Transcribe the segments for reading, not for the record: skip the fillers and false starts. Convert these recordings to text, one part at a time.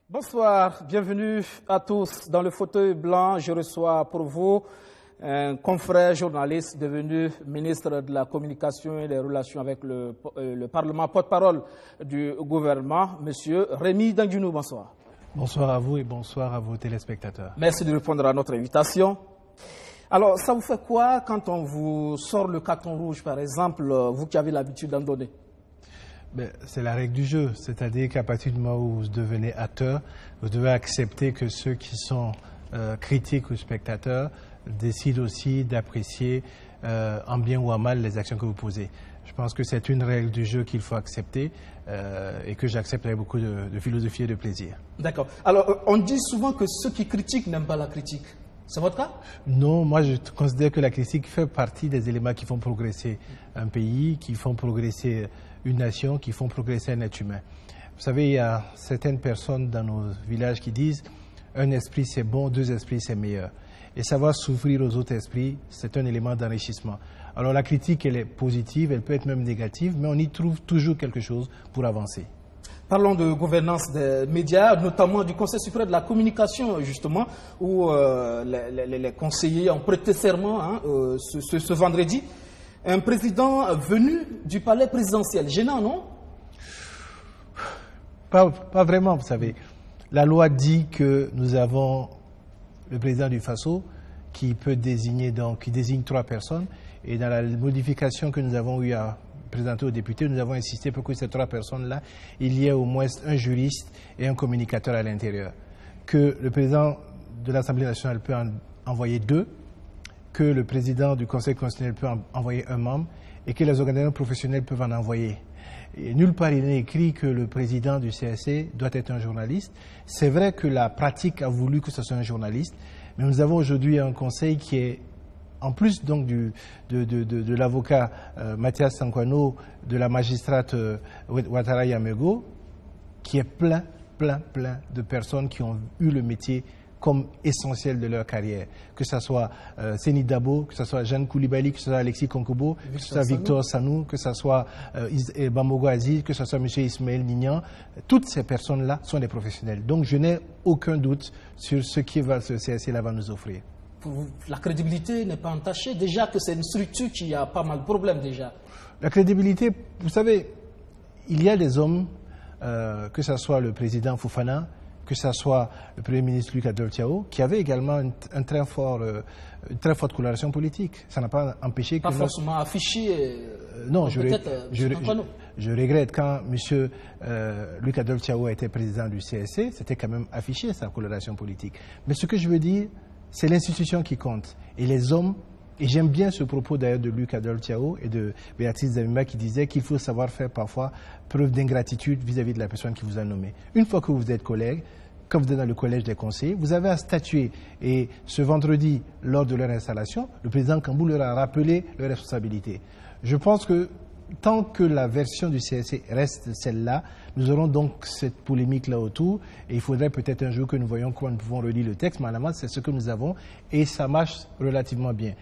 Bonsoir, bienvenue à tous. Dans le fauteuil blanc, je reçois pour vous un confrère journaliste devenu ministre de la Communication et des Relations avec le Parlement, porte-parole du gouvernement, Monsieur Rémi Dangounou. Bonsoir. Bonsoir à vous et bonsoir à vos téléspectateurs. Merci de répondre à notre invitation. Alors, ça vous fait quoi quand on vous sort le carton rouge, par exemple, vous qui avez l'habitude d'en donner? C'est la règle du jeu, c'est-à-dire qu'à partir du moment où vous devenez acteur, vous devez accepter que ceux qui sont critiques ou spectateurs décident aussi d'apprécier en bien ou en mal les actions que vous posez. Je pense que c'est une règle du jeu qu'il faut accepter et que j'accepte avec beaucoup de philosophie et de plaisir. D'accord. Alors, on dit souvent que ceux qui critiquent n'aiment pas la critique. C'est votre cas? Non, moi je considère que la critique fait partie des éléments qui font progresser un pays, qui font progresser une nation, qui font progresser un être humain. Vous savez, il y a certaines personnes dans nos villages qui disent un esprit c'est bon, deux esprits c'est meilleur. Et savoir s'ouvrir aux autres esprits, c'est un élément d'enrichissement. Alors la critique, elle est positive, elle peut être même négative, mais on y trouve toujours quelque chose pour avancer. Parlons de gouvernance des médias, notamment du Conseil suprême de la communication, justement, où les conseillers ont prêté serment ce vendredi. Un président venu du palais présidentiel. Gênant, non? Pas vraiment, vous savez. La loi dit que nous avons le président du Faso qui peut désigner, donc, qui désigne 3 personnes. Et dans la modification que nous avons eu à présenter aux députés, nous avons insisté pour que ces 3 personnes-là, il y ait au moins un juriste et un communicateur à l'intérieur. Que le président de l'Assemblée nationale peut en envoyer 2, que le président du Conseil constitutionnel peut en envoyer un membre et que les organisateurs professionnels peuvent en envoyer. Et nulle part il n'est écrit que le président du CSC doit être un journaliste. C'est vrai que la pratique a voulu que ce soit un journaliste, mais nous avons aujourd'hui un conseil qui est, en plus donc de l'avocat Mathias Sankwano, de la magistrate Ouattara Yamego, qui est plein de personnes qui ont eu le métier comme essentiel de leur carrière. Que ce soit Seni Dabo, que ce soit Jeanne Koulibaly, que ce soit Alexis Konkobo, que ce soit Victor Sanou, que ce soit Bambogo Aziz, que ce soit M. Ismaël Nignan, toutes ces personnes-là sont des professionnels. Donc je n'ai aucun doute sur ce que ce CSC-là va nous offrir. La crédibilité n'est pas entachée. Déjà que c'est une structure qui a pas mal de problèmes déjà. La crédibilité, vous savez, il y a des hommes, que ce soit le président Fofana, que ce soit le Premier ministre Luc Adoltiao, qui avait également une très forte coloration politique. Ça n'a pas empêché que... Pas forcément affiché. Non, je regrette quand M. Luc Adoltiao était président du CSC, c'était quand même affiché sa coloration politique. Mais ce que je veux dire, c'est l'institution qui compte. Et les hommes, et j'aime bien ce propos d'ailleurs de Luc Adoltiao et de Béatrice Zamima qui disait qu'il faut savoir faire parfois preuve d'ingratitude vis-à-vis de la personne qui vous a nommé. Une fois que vous êtes collègue, quand vous êtes dans le collège des conseillers, vous avez à statuer. Et ce vendredi, lors de leur installation, le président Kambou leur a rappelé leurs responsabilités. Je pense que tant que la version du CSC reste celle-là, nous aurons donc cette polémique-là autour. Et il faudrait peut-être un jour que nous voyons comment nous pouvons relire le texte. Mais à la base, c'est ce que nous avons et ça marche relativement bien.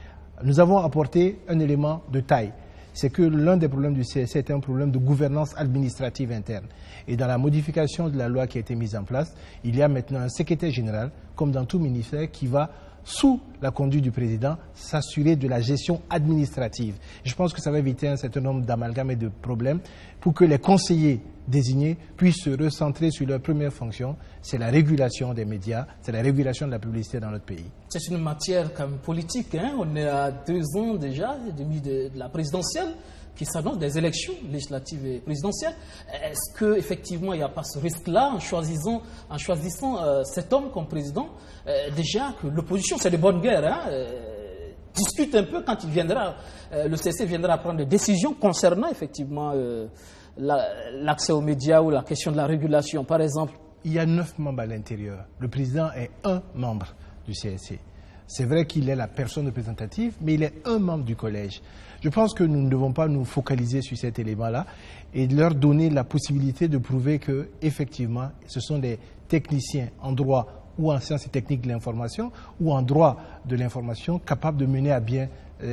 Nous avons apporté un élément de taille. C'est que l'un des problèmes du CSC était un problème de gouvernance administrative interne. Et dans la modification de la loi qui a été mise en place, il y a maintenant un secrétaire général, comme dans tout ministère, qui va, sous la conduite du président, s'assurer de la gestion administrative. Je pense que ça va éviter un certain nombre d'amalgames et de problèmes pour que les conseillers désignés puissent se recentrer sur leur première fonction, c'est la régulation des médias, c'est la régulation de la publicité dans notre pays. C'est une matière comme politique, hein? On est à 2 ans déjà de la présidentielle qui s'annonce, des élections législatives et présidentielles. Est-ce qu'effectivement il n'y a pas ce risque-là en choisissant cet homme comme président, déjà que l'opposition, c'est de bonne guerre, hein? Discute un peu quand il viendra, le CSC viendra prendre des décisions concernant effectivement l'accès aux médias ou la question de la régulation, par exemple. Il y a 9 membres à l'intérieur. Le président est un membre du CSC. C'est vrai qu'il est la personne représentative, mais il est un membre du collège. Je pense que nous ne devons pas nous focaliser sur cet élément-là et leur donner la possibilité de prouver que, effectivement, ce sont des techniciens en droit ou en sciences et techniques de l'information ou en droit de l'information capables de mener à bien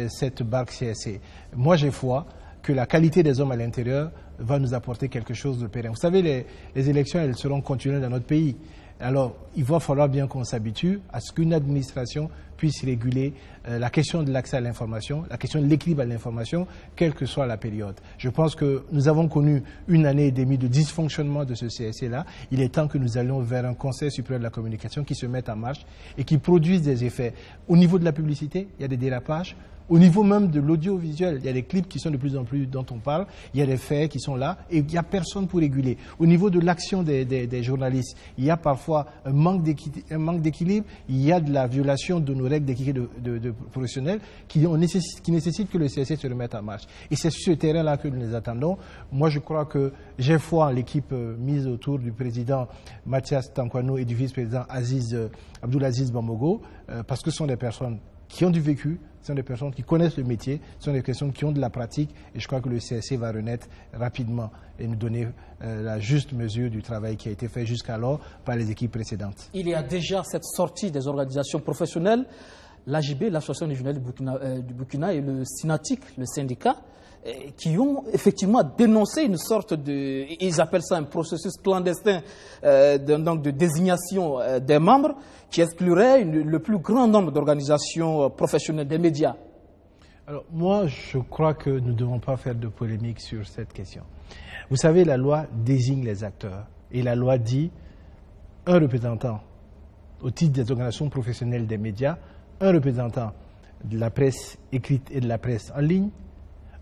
cette barque CSC. Moi, j'ai foi que la qualité des hommes à l'intérieur va nous apporter quelque chose de pérenne. Vous savez, les élections, elles seront continuelles dans notre pays. Alors, il va falloir bien qu'on s'habitue à ce qu'une administration puisse réguler la question de l'accès à l'information, la question de l'équilibre à l'information, quelle que soit la période. Je pense que nous avons connu une année et demie de dysfonctionnement de ce CSC-là. Il est temps que nous allions vers un Conseil supérieur de la communication qui se mette en marche et qui produise des effets. Au niveau de la publicité, il y a des dérapages. Au niveau même de l'audiovisuel, il y a des clips qui sont de plus en plus dont on parle, il y a des faits qui sont là et il n'y a personne pour réguler. Au niveau de l'action des journalistes, il y a parfois un manque d'équilibre, il y a de la violation de nos règles d'équilibre de professionnels qui nécessitent que le CSC se remette en marche. Et c'est sur ce terrain-là que nous les attendons. Moi, je crois que j'ai foi en l'équipe mise autour du président Mathias Tankwano et du vice-président Abdoulaziz Bamogo, parce que ce sont des personnes qui ont du vécu, ce sont des personnes qui connaissent le métier, ce sont des personnes qui ont de la pratique et je crois que le CSC va renaître rapidement et nous donner la juste mesure du travail qui a été fait jusqu'alors par les équipes précédentes. Il y a déjà cette sortie des organisations professionnelles, l'AJB, l'Association des journalistes du Burkina et le SYNATIC, le syndicat, qui ont effectivement dénoncé une sorte de, ils appellent ça un processus clandestin donc de désignation des membres qui exclurait le plus grand nombre d'organisations professionnelles des médias. Alors moi, je crois que nous ne devons pas faire de polémique sur cette question. Vous savez, la loi désigne les acteurs et la loi dit un représentant au titre des organisations professionnelles des médias, un représentant de la presse écrite et de la presse en ligne,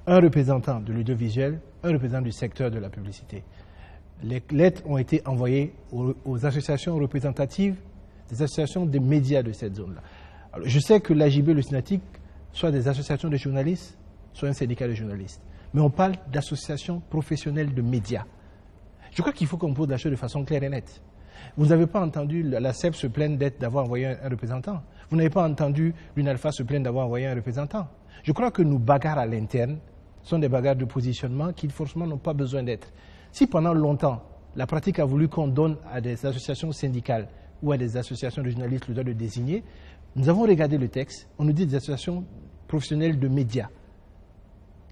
un représentant de l'audiovisuel, un représentant du secteur de la publicité. Les lettres ont été envoyées aux associations représentatives des associations des médias de cette zone-là. Alors, je sais que l'AJB, le SYNATIC, soit des associations de journalistes, soit un syndicat de journalistes. Mais on parle d'associations professionnelles de médias. Je crois qu'il faut qu'on pose la chose de façon claire et nette. Vous n'avez pas entendu la CEP se plaindre d'avoir envoyé un représentant. Vous n'avez pas entendu l'UNALPHA se plaindre d'avoir envoyé un représentant. Je crois que nos bagarres à l'interne sont des bagarres de positionnement qui forcément n'ont pas besoin d'être. Si pendant longtemps, la pratique a voulu qu'on donne à des associations syndicales ou à des associations de journalistes le droit de désigner, nous avons regardé le texte, on nous dit des associations professionnelles de médias.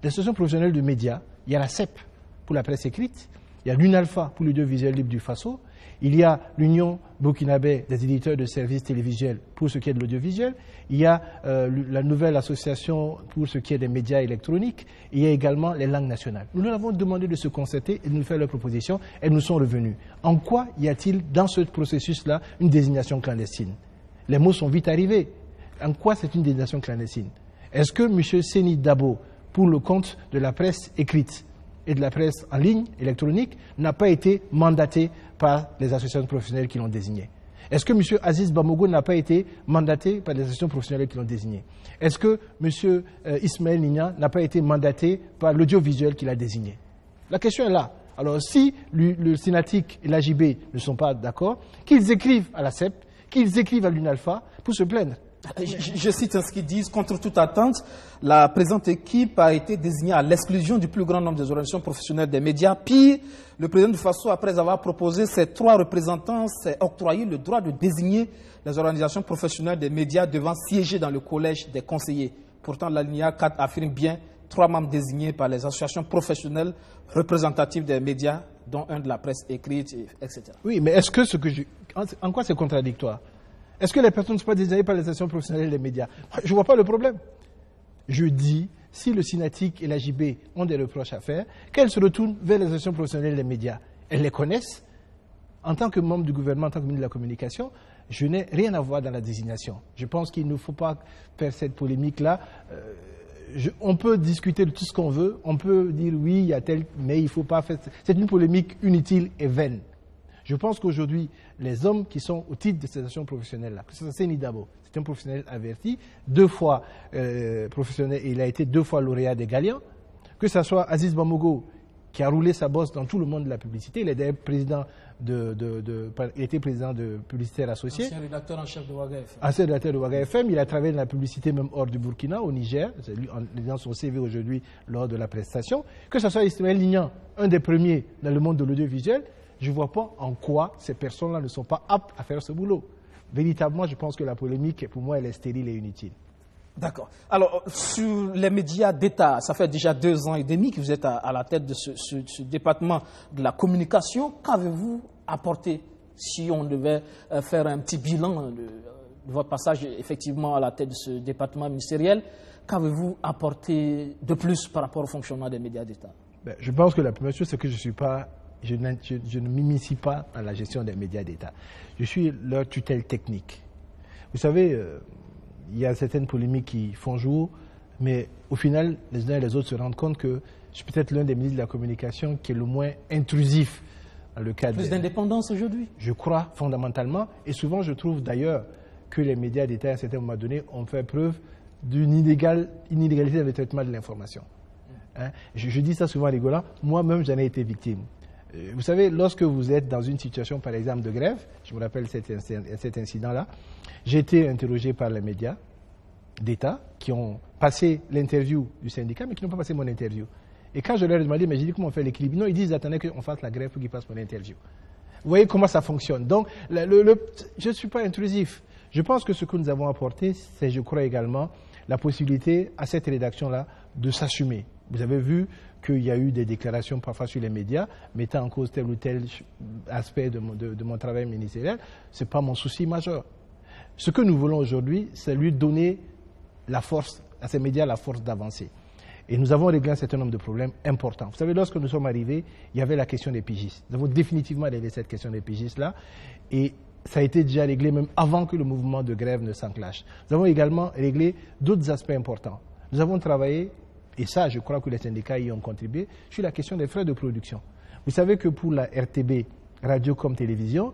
Les associations professionnelles de médias, il y a la CEP pour la presse écrite, il y a l'UNALPHA pour l'audiovisuel libre du Faso, il y a l'Union burkinabé des éditeurs de services télévisuels pour ce qui est de l'audiovisuel, il y a la nouvelle association pour ce qui est des médias électroniques, il y a également les langues nationales. Nous leur avons demandé de se concerter et de nous faire leurs propositions et nous sont revenus. En quoi y a-t-il dans ce processus-là une désignation clandestine? Les mots sont vite arrivés. En quoi c'est une désignation clandestine? Est-ce que M. Seni Dabo, pour le compte de la presse écrite et de la presse en ligne, électronique, n'a pas été mandaté par les associations professionnelles qui l'ont désigné? Est-ce que M. Aziz Bamogo n'a pas été mandaté par les associations professionnelles qui l'ont désigné? Est-ce que M. Ismaël Nina n'a pas été mandaté par l'audiovisuel qui l'a désigné? La question est là. Alors si le SYNATIC et l'AJB ne sont pas d'accord, qu'ils écrivent à la CEP, qu'ils écrivent à l'UNALPHA pour se plaindre. Je cite ce qu'ils disent. Contre toute attente, la présente équipe a été désignée à l'exclusion du plus grand nombre des organisations professionnelles des médias. Pire, le président du Faso, après avoir proposé ces 3 représentants, s'est octroyé le droit de désigner les organisations professionnelles des médias devant siéger dans le collège des conseillers. Pourtant, l'alinéa 4 affirme bien 3 membres désignés par les associations professionnelles représentatives des médias, dont un de la presse écrite, etc. Oui, mais est-ce que en quoi c'est contradictoire? Est-ce que les personnes ne sont pas désignées par les associations professionnelles des médias? Je ne vois pas le problème. Je dis, si le SYNATIC et l'AJB ont des reproches à faire, qu'elles se retournent vers les associations professionnelles des médias. Elles les connaissent. En tant que membre du gouvernement, en tant que ministre de la Communication, je n'ai rien à voir dans la désignation. Je pense qu'il ne faut pas faire cette polémique-là. On peut discuter de tout ce qu'on veut. On peut dire oui, il y a tel, mais il ne faut pas faire... C'est une polémique inutile et vaine. Je pense qu'aujourd'hui, les hommes qui sont au titre de ces associations professionnelles-là, que ce soit Seni Dabo, c'est un professionnel averti, 2 fois professionnel, et il a été 2 fois lauréat des Galiens, que ce soit Aziz Bamogo, qui a roulé sa bosse dans tout le monde de la publicité. Il est d'ailleurs président il était président de Publicitaires Associés. Ancien rédacteur en chef de Ouaga FM. Ancien rédacteur de Ouaga FM. Il a travaillé dans la publicité même hors du Burkina, au Niger. Lui, en lisant son CV aujourd'hui lors de la prestation. Que ce soit Ismaël Lignan, un des premiers dans le monde de l'audiovisuel, je ne vois pas en quoi ces personnes-là ne sont pas aptes à faire ce boulot. Véritablement, je pense que la polémique, pour moi, elle est stérile et inutile. D'accord. Alors, sur les médias d'État, ça fait déjà 2 ans et demi que vous êtes à la tête de ce département de la communication. Qu'avez-vous apporté si on devait faire un petit bilan de votre passage effectivement à la tête de ce département ministériel? Qu'avez-vous apporté de plus par rapport au fonctionnement des médias d'État? Je pense que la première chose, c'est que je ne m'initie pas à la gestion des médias d'État. Je suis leur tutelle technique. Vous savez, il y a certaines polémiques qui font jour, mais au final, les uns et les autres se rendent compte que je suis peut-être l'un des ministres de la communication qui est le moins intrusif dans le cadre. Plus d'indépendance aujourd'hui? Je crois fondamentalement, et souvent je trouve d'ailleurs que les médias d'État à un certain moment donné ont fait preuve d'une inégalité dans le traitement de l'information. Hein? Je dis ça souvent rigolant, moi-même j'en ai été victime. Vous savez, lorsque vous êtes dans une situation, par exemple, de grève, je me rappelle cet incident-là, j'ai été interrogé par les médias d'État qui ont passé l'interview du syndicat, mais qui n'ont pas passé mon interview. Et quand je leur ai demandé, mais j'ai dit comment on fait l'équilibre, non, ils disent, attendez qu'on fasse la grève pour qu'ils passent mon interview. Vous voyez comment ça fonctionne. Donc, je ne suis pas intrusif. Je pense que ce que nous avons apporté, c'est, je crois également, la possibilité à cette rédaction-là de s'assumer. Vous avez vu qu'il y a eu des déclarations parfois sur les médias mettant en cause tel ou tel aspect de mon travail ministériel. Ce n'est pas mon souci majeur. Ce que nous voulons aujourd'hui, c'est lui donner la force, à ces médias la force d'avancer. Et nous avons réglé un certain nombre de problèmes importants. Vous savez, lorsque nous sommes arrivés, il y avait la question des pigistes. Nous avons définitivement réglé cette question des pigistes-là. Et ça a été déjà réglé même avant que le mouvement de grève ne s'enclenche. Nous avons également réglé d'autres aspects importants. Nous avons travaillé, et ça, je crois que les syndicats y ont contribué, sur la question des frais de production. Vous savez que pour la RTB, radio comme télévision,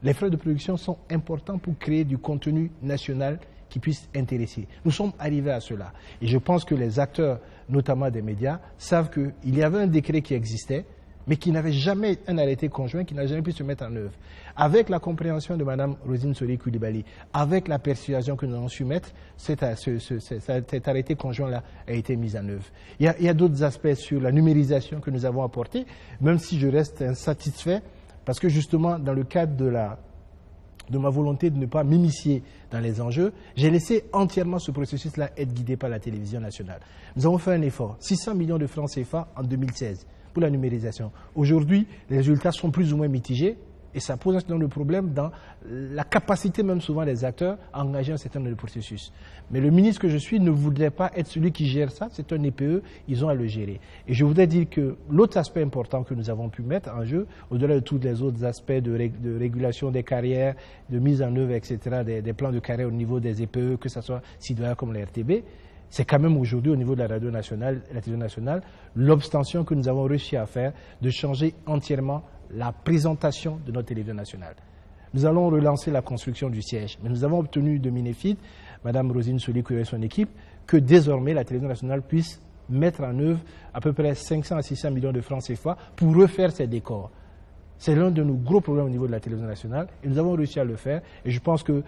les frais de production sont importants pour créer du contenu national qui puisse intéresser. Nous sommes arrivés à cela. Et je pense que les acteurs, notamment des médias, savent qu'il y avait un décret qui existait, mais qui n'avait jamais un arrêté conjoint, qui n'a jamais pu se mettre en œuvre. Avec la compréhension de Mme Rosine Soli Koulibaly, avec la persuasion que nous avons su mettre, cet arrêté conjoint-là a été mis en œuvre. Il y a d'autres aspects sur la numérisation que nous avons apportés, même si je reste insatisfait, parce que justement, dans le cadre de ma volonté de ne pas m'initier dans les enjeux, j'ai laissé entièrement ce processus-là être guidé par la télévision nationale. Nous avons fait un effort, 600 millions de francs CFA en 2016 pour la numérisation. Aujourd'hui, les résultats sont plus ou moins mitigés et ça pose un certain nombre de problèmes dans la capacité même souvent des acteurs à engager un certain nombre de processus. Mais le ministre que je suis ne voudrait pas être celui qui gère ça, c'est un EPE, ils ont à le gérer. Et je voudrais dire que l'autre aspect important que nous avons pu mettre en jeu, au-delà de tous les autres aspects de régulation des carrières, de mise en œuvre, etc., des plans de carrière au niveau des EPE, que ce soit citoyen comme la RTB, c'est quand même aujourd'hui au niveau de la radio nationale, la télévision nationale, l'obstention que nous avons réussi à faire de changer entièrement la présentation de notre télévision nationale. Nous allons relancer la construction du siège, mais nous avons obtenu de Minefid, Mme Rosine Soli et son équipe, que désormais la télévision nationale puisse mettre en œuvre à peu près 500 à 600 millions de francs CFA pour refaire ses décors. C'est l'un de nos gros problèmes au niveau de la télévision nationale et nous avons réussi à le faire. Et je pense que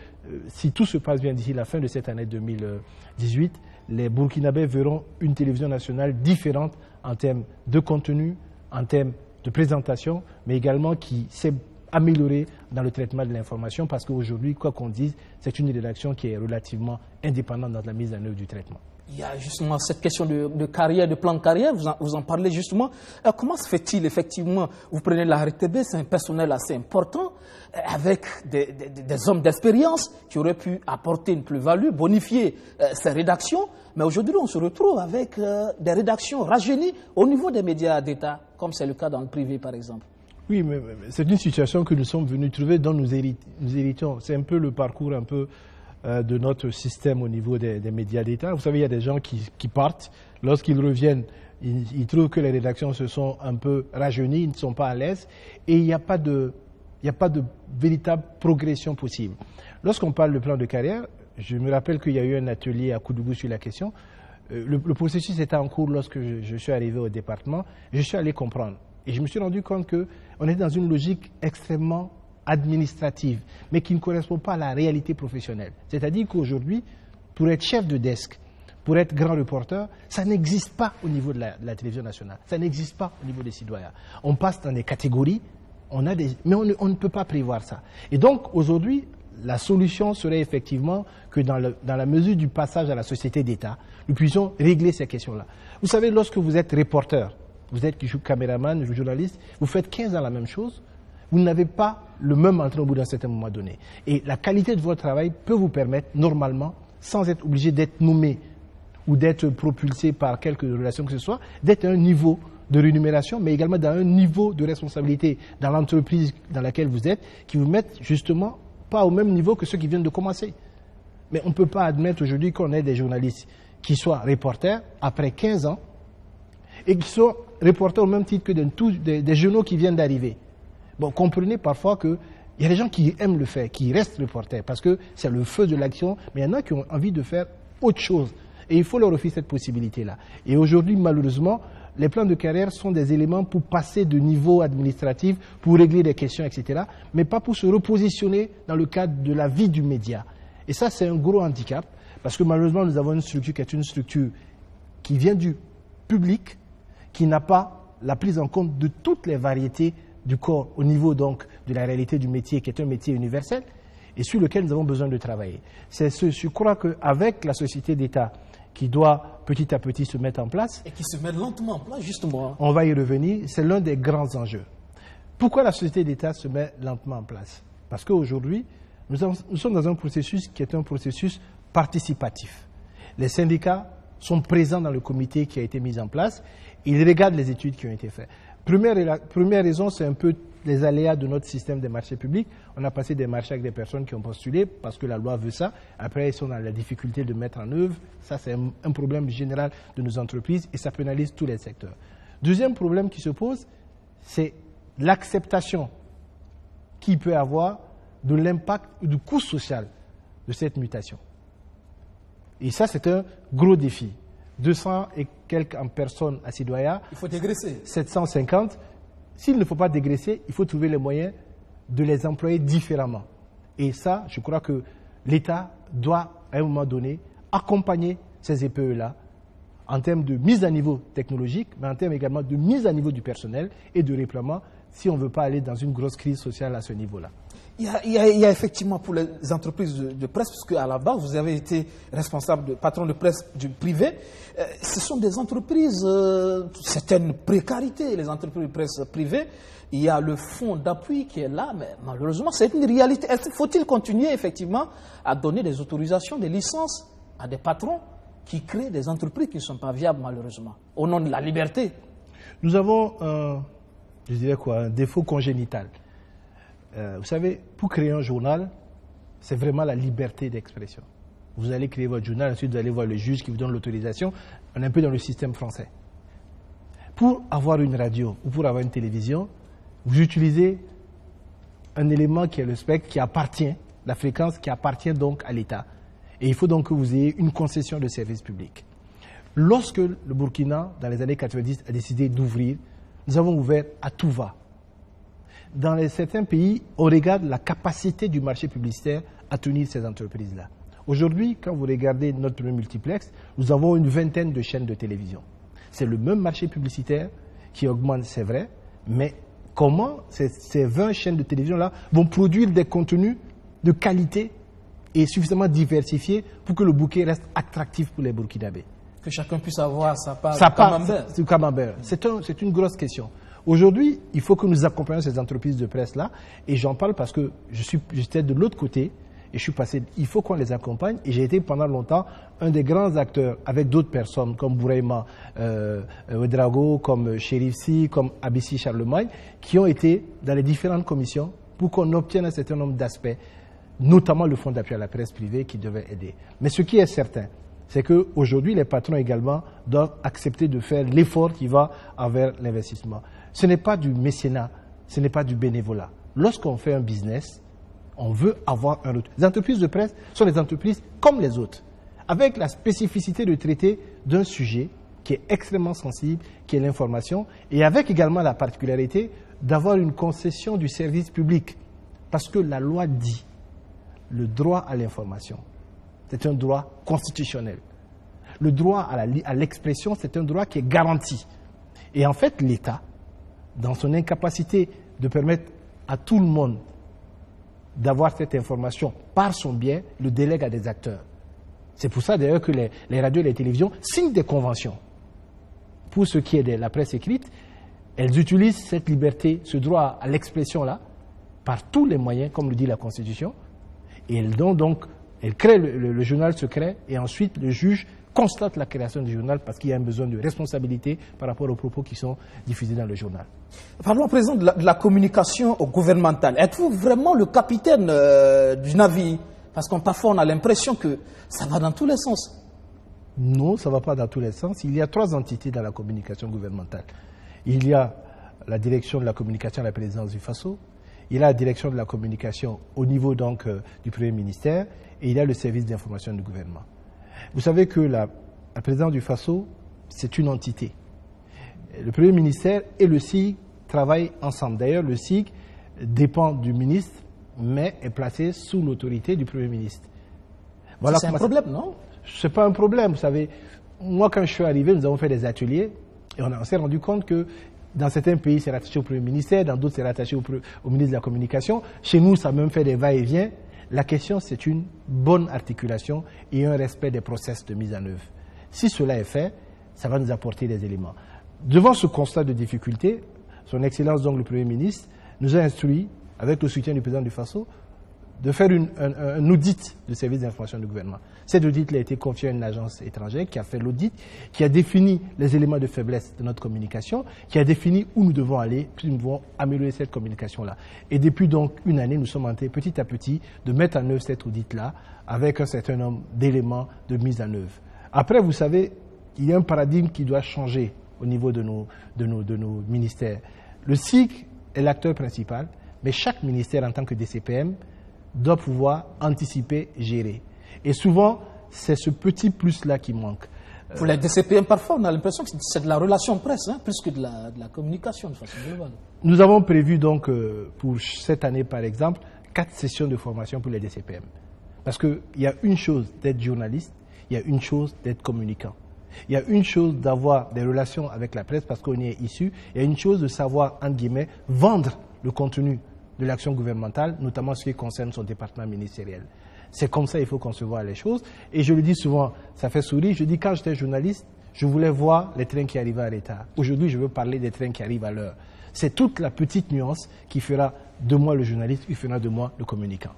si tout se passe bien d'ici la fin de cette année 2018, les Burkinabés verront une télévision nationale différente en termes de contenu, en termes de présentation, mais également qui s'est améliorée dans le traitement de l'information parce qu'aujourd'hui, quoi qu'on dise, c'est une rédaction qui est relativement indépendante dans la mise en œuvre du traitement. Il y a justement cette question de carrière, de plan de carrière, vous en parlez justement. Comment se fait-il effectivement, vous prenez la RTB, c'est un personnel assez important, avec des hommes d'expérience qui auraient pu apporter une plus-value, bonifier ces rédactions, mais aujourd'hui on se retrouve avec des rédactions rajeunies au niveau des médias d'État, comme c'est le cas dans le privé par exemple. Oui, mais c'est une situation que nous sommes venus trouver dont nous héritons. C'est un peu le parcours un peu de notre système au niveau des médias d'État. Vous savez, il y a des gens qui partent. Lorsqu'ils reviennent, ils trouvent que les rédactions se sont un peu rajeunies, ils ne sont pas à l'aise et il n'y a pas de véritable progression possible. Lorsqu'on parle de plan de carrière, je me rappelle qu'il y a eu un atelier à Koudougou sur la question. le processus était en cours lorsque je suis arrivé au département. Je suis allé comprendre. Et je me suis rendu compte qu'on est dans une logique extrêmement administrative, mais qui ne correspond pas à la réalité professionnelle. C'est-à-dire qu'aujourd'hui, pour être chef de desk, pour être grand reporter, ça n'existe pas au niveau de la télévision nationale. Ça n'existe pas au niveau des citoyens. On passe dans des catégories, mais on ne peut pas prévoir ça. Et donc, aujourd'hui, la solution serait effectivement que dans la mesure du passage à la société d'État, nous puissions régler ces questions-là. Vous savez, lorsque vous êtes reporter, vous êtes caméraman, journaliste, vous faites 15 ans la même chose, vous n'avez pas le même entrée au bout d'un certain moment donné. Et la qualité de votre travail peut vous permettre, normalement, sans être obligé d'être nommé ou d'être propulsé par quelque relation que ce soit, d'être à un niveau de rémunération, mais également dans un niveau de responsabilité dans l'entreprise dans laquelle vous êtes, qui vous mettent justement pas au même niveau que ceux qui viennent de commencer. Mais on ne peut pas admettre aujourd'hui qu'on ait des journalistes qui soient reporters après 15 ans et qui soient reporters au même titre que des journaux qui viennent d'arriver. Bon, comprenez parfois qu'il y a des gens qui aiment le faire, qui restent reporters parce que c'est le feu de l'action, mais il y en a qui ont envie de faire autre chose. Et il faut leur offrir cette possibilité-là. Et aujourd'hui, malheureusement, les plans de carrière sont des éléments pour passer de niveau administratif, pour régler des questions, etc., mais pas pour se repositionner dans le cadre de la vie du média. Et ça, c'est un gros handicap, parce que malheureusement, nous avons une structure qui est une structure qui vient du public, qui n'a pas la prise en compte de toutes les variétés du corps au niveau donc de la réalité du métier, qui est un métier universel, et sur lequel nous avons besoin de travailler. Je crois qu'avec la société d'État, qui doit petit à petit se mettre en place. Et qui se met lentement en place, justement. On va y revenir, c'est l'un des grands enjeux. Pourquoi la société d'État se met lentement en place? Parce qu'aujourd'hui, nous sommes dans un processus qui est un processus participatif. Les syndicats sont présents dans le comité qui a été mis en place. Ils regardent les études qui ont été faites. Première raison, c'est un peu les aléas de notre système des marchés publics. On a passé des marchés avec des personnes qui ont postulé parce que la loi veut ça. Après, ils sont dans la difficulté de mettre en œuvre. Ça, c'est un problème général de nos entreprises et ça pénalise tous les secteurs. Deuxième problème qui se pose, c'est l'acceptation qu'il peut avoir de l'impact ou du coût social de cette mutation. Et ça, c'est un gros défi. 200 et quelques en personnes à Sidoaya. Il faut dégraisser. 750. S'il ne faut pas dégraisser, il faut trouver les moyens de les employer différemment. Et ça, je crois que l'État doit, à un moment donné, accompagner ces EPE-là en termes de mise à niveau technologique, mais en termes également de mise à niveau du personnel et de déploiement, si on ne veut pas aller dans une grosse crise sociale à ce niveau-là. Il y a effectivement pour les entreprises de presse, puisque à la base, vous avez été responsable de patron de presse du privé. Ce sont des entreprises, certaines précarités, les entreprises de presse privées. Il y a le fonds d'appui qui est là, mais malheureusement, c'est une réalité. Faut-il continuer effectivement à donner des autorisations, des licences à des patrons qui créent des entreprises qui ne sont pas viables, malheureusement, au nom de la liberté? Nous avons, je dirais quoi, un défaut congénital. Vous savez, pour créer un journal, c'est vraiment la liberté d'expression. Vous allez créer votre journal, ensuite vous allez voir le juge qui vous donne l'autorisation. On est un peu dans le système français. Pour avoir une radio ou pour avoir une télévision, vous utilisez un élément qui est le spectre, qui appartient, la fréquence qui appartient donc à l'État. Et il faut donc que vous ayez une concession de service public. Lorsque le Burkina, dans les années 90, a décidé d'ouvrir, nous avons ouvert à tout va. Dans certains pays, on regarde la capacité du marché publicitaire à tenir ces entreprises-là. Aujourd'hui, quand vous regardez notre premier multiplex, nous avons une vingtaine de chaînes de télévision. C'est le même marché publicitaire qui augmente, c'est vrai, mais comment ces 20 chaînes de télévision-là vont produire des contenus de qualité et suffisamment diversifiés pour que le bouquet reste attractif pour les Burkinabés? Que chacun puisse avoir sa part de camembert. C'est une grosse question. Aujourd'hui, il faut que nous accompagnions ces entreprises de presse-là, et j'en parle parce que j'étais de l'autre côté, et je suis passé, il faut qu'on les accompagne, et j'ai été pendant longtemps un des grands acteurs, avec d'autres personnes, comme Bouraïma Ouedraogo, comme Chérif Si, comme Abissi Charlemagne, qui ont été dans les différentes commissions pour qu'on obtienne un certain nombre d'aspects, notamment le fonds d'appui à la presse privée qui devait aider. Mais ce qui est certain, c'est qu'aujourd'hui, les patrons également doivent accepter de faire l'effort qui va envers l'investissement. Ce n'est pas du mécénat, ce n'est pas du bénévolat. Lorsqu'on fait un business, on veut avoir un retour. Les entreprises de presse sont des entreprises comme les autres. avec la spécificité de traiter d'un sujet qui est extrêmement sensible, qui est l'information, et avec également la particularité d'avoir une concession du service public. Parce que la loi dit, le droit à l'information, c'est un droit constitutionnel. Le droit à l'expression, c'est un droit qui est garanti. Et en fait, l'État, dans son incapacité de permettre à tout le monde d'avoir cette information par son biais, le délègue à des acteurs. C'est pour ça d'ailleurs que les radios et les télévisions signent des conventions. Pour ce qui est de la presse écrite, elles utilisent cette liberté, ce droit à l'expression-là, par tous les moyens, comme le dit la Constitution, et elles créent le journal secret, et ensuite le juge constate la création du journal parce qu'il y a un besoin de responsabilité par rapport aux propos qui sont diffusés dans le journal. Parlons à présent de la communication gouvernementale. Êtes-vous vraiment le capitaine du navire? Parce que parfois on a l'impression que ça va dans tous les sens. Non, ça ne va pas dans tous les sens. Il y a 3 entités dans la communication gouvernementale. Il y a la direction de la communication à la présidence du FASO, il y a la direction de la communication au niveau donc du Premier ministère, et il y a le service d'information du gouvernement. Vous savez que la présidence du FASO, c'est une entité. Le Premier ministère et le SIG travaillent ensemble. D'ailleurs, le SIG dépend du ministre, mais est placé sous l'autorité du Premier ministre. Voilà, c'est un problème, non? Ce n'est pas un problème. Vous savez, moi, quand je suis arrivé, nous avons fait des ateliers et on s'est rendu compte que dans certains pays, c'est rattaché au Premier ministère, dans d'autres, c'est rattaché au ministre de la Communication. Chez nous, ça a même fait des va-et-vient. La question, c'est une bonne articulation et un respect des process de mise en œuvre. Si cela est fait, ça va nous apporter des éléments. Devant ce constat de difficulté, son Excellence, donc le Premier ministre, nous a instruit, avec le soutien du président du FASO, de faire un audit du service d'information du gouvernement. Cet audit a été confié à une agence étrangère qui a fait l'audit, qui a défini les éléments de faiblesse de notre communication, qui a défini où nous devons aller, puis nous devons améliorer cette communication-là. Et depuis donc une année, nous sommes en train petit à petit de mettre en œuvre cet audit-là avec un certain nombre d'éléments de mise en œuvre. Après, vous savez, il y a un paradigme qui doit changer au niveau de nos ministères. Le SIG est l'acteur principal, mais chaque ministère en tant que DCPM doit pouvoir anticiper, gérer. Et souvent, c'est ce petit plus-là qui manque. Pour les DCPM, parfois, on a l'impression que c'est de la relation presse, plus que de la communication de façon globale. Nous avons prévu donc, pour cette année par exemple, 4 sessions de formation pour les DCPM. Parce qu'il y a une chose d'être journaliste, il y a une chose d'être communicant. Il y a une chose d'avoir des relations avec la presse parce qu'on y est issu, il y a une chose de savoir, entre guillemets, vendre le contenu de l'action gouvernementale, notamment ce qui concerne son département ministériel. C'est comme ça qu'il faut concevoir les choses. Et je le dis souvent, ça fait sourire, je dis quand j'étais journaliste, je voulais voir les trains qui arrivaient en retard. Aujourd'hui, je veux parler des trains qui arrivent à l'heure. C'est toute la petite nuance qui fera de moi le journaliste, qui fera de moi le communicant.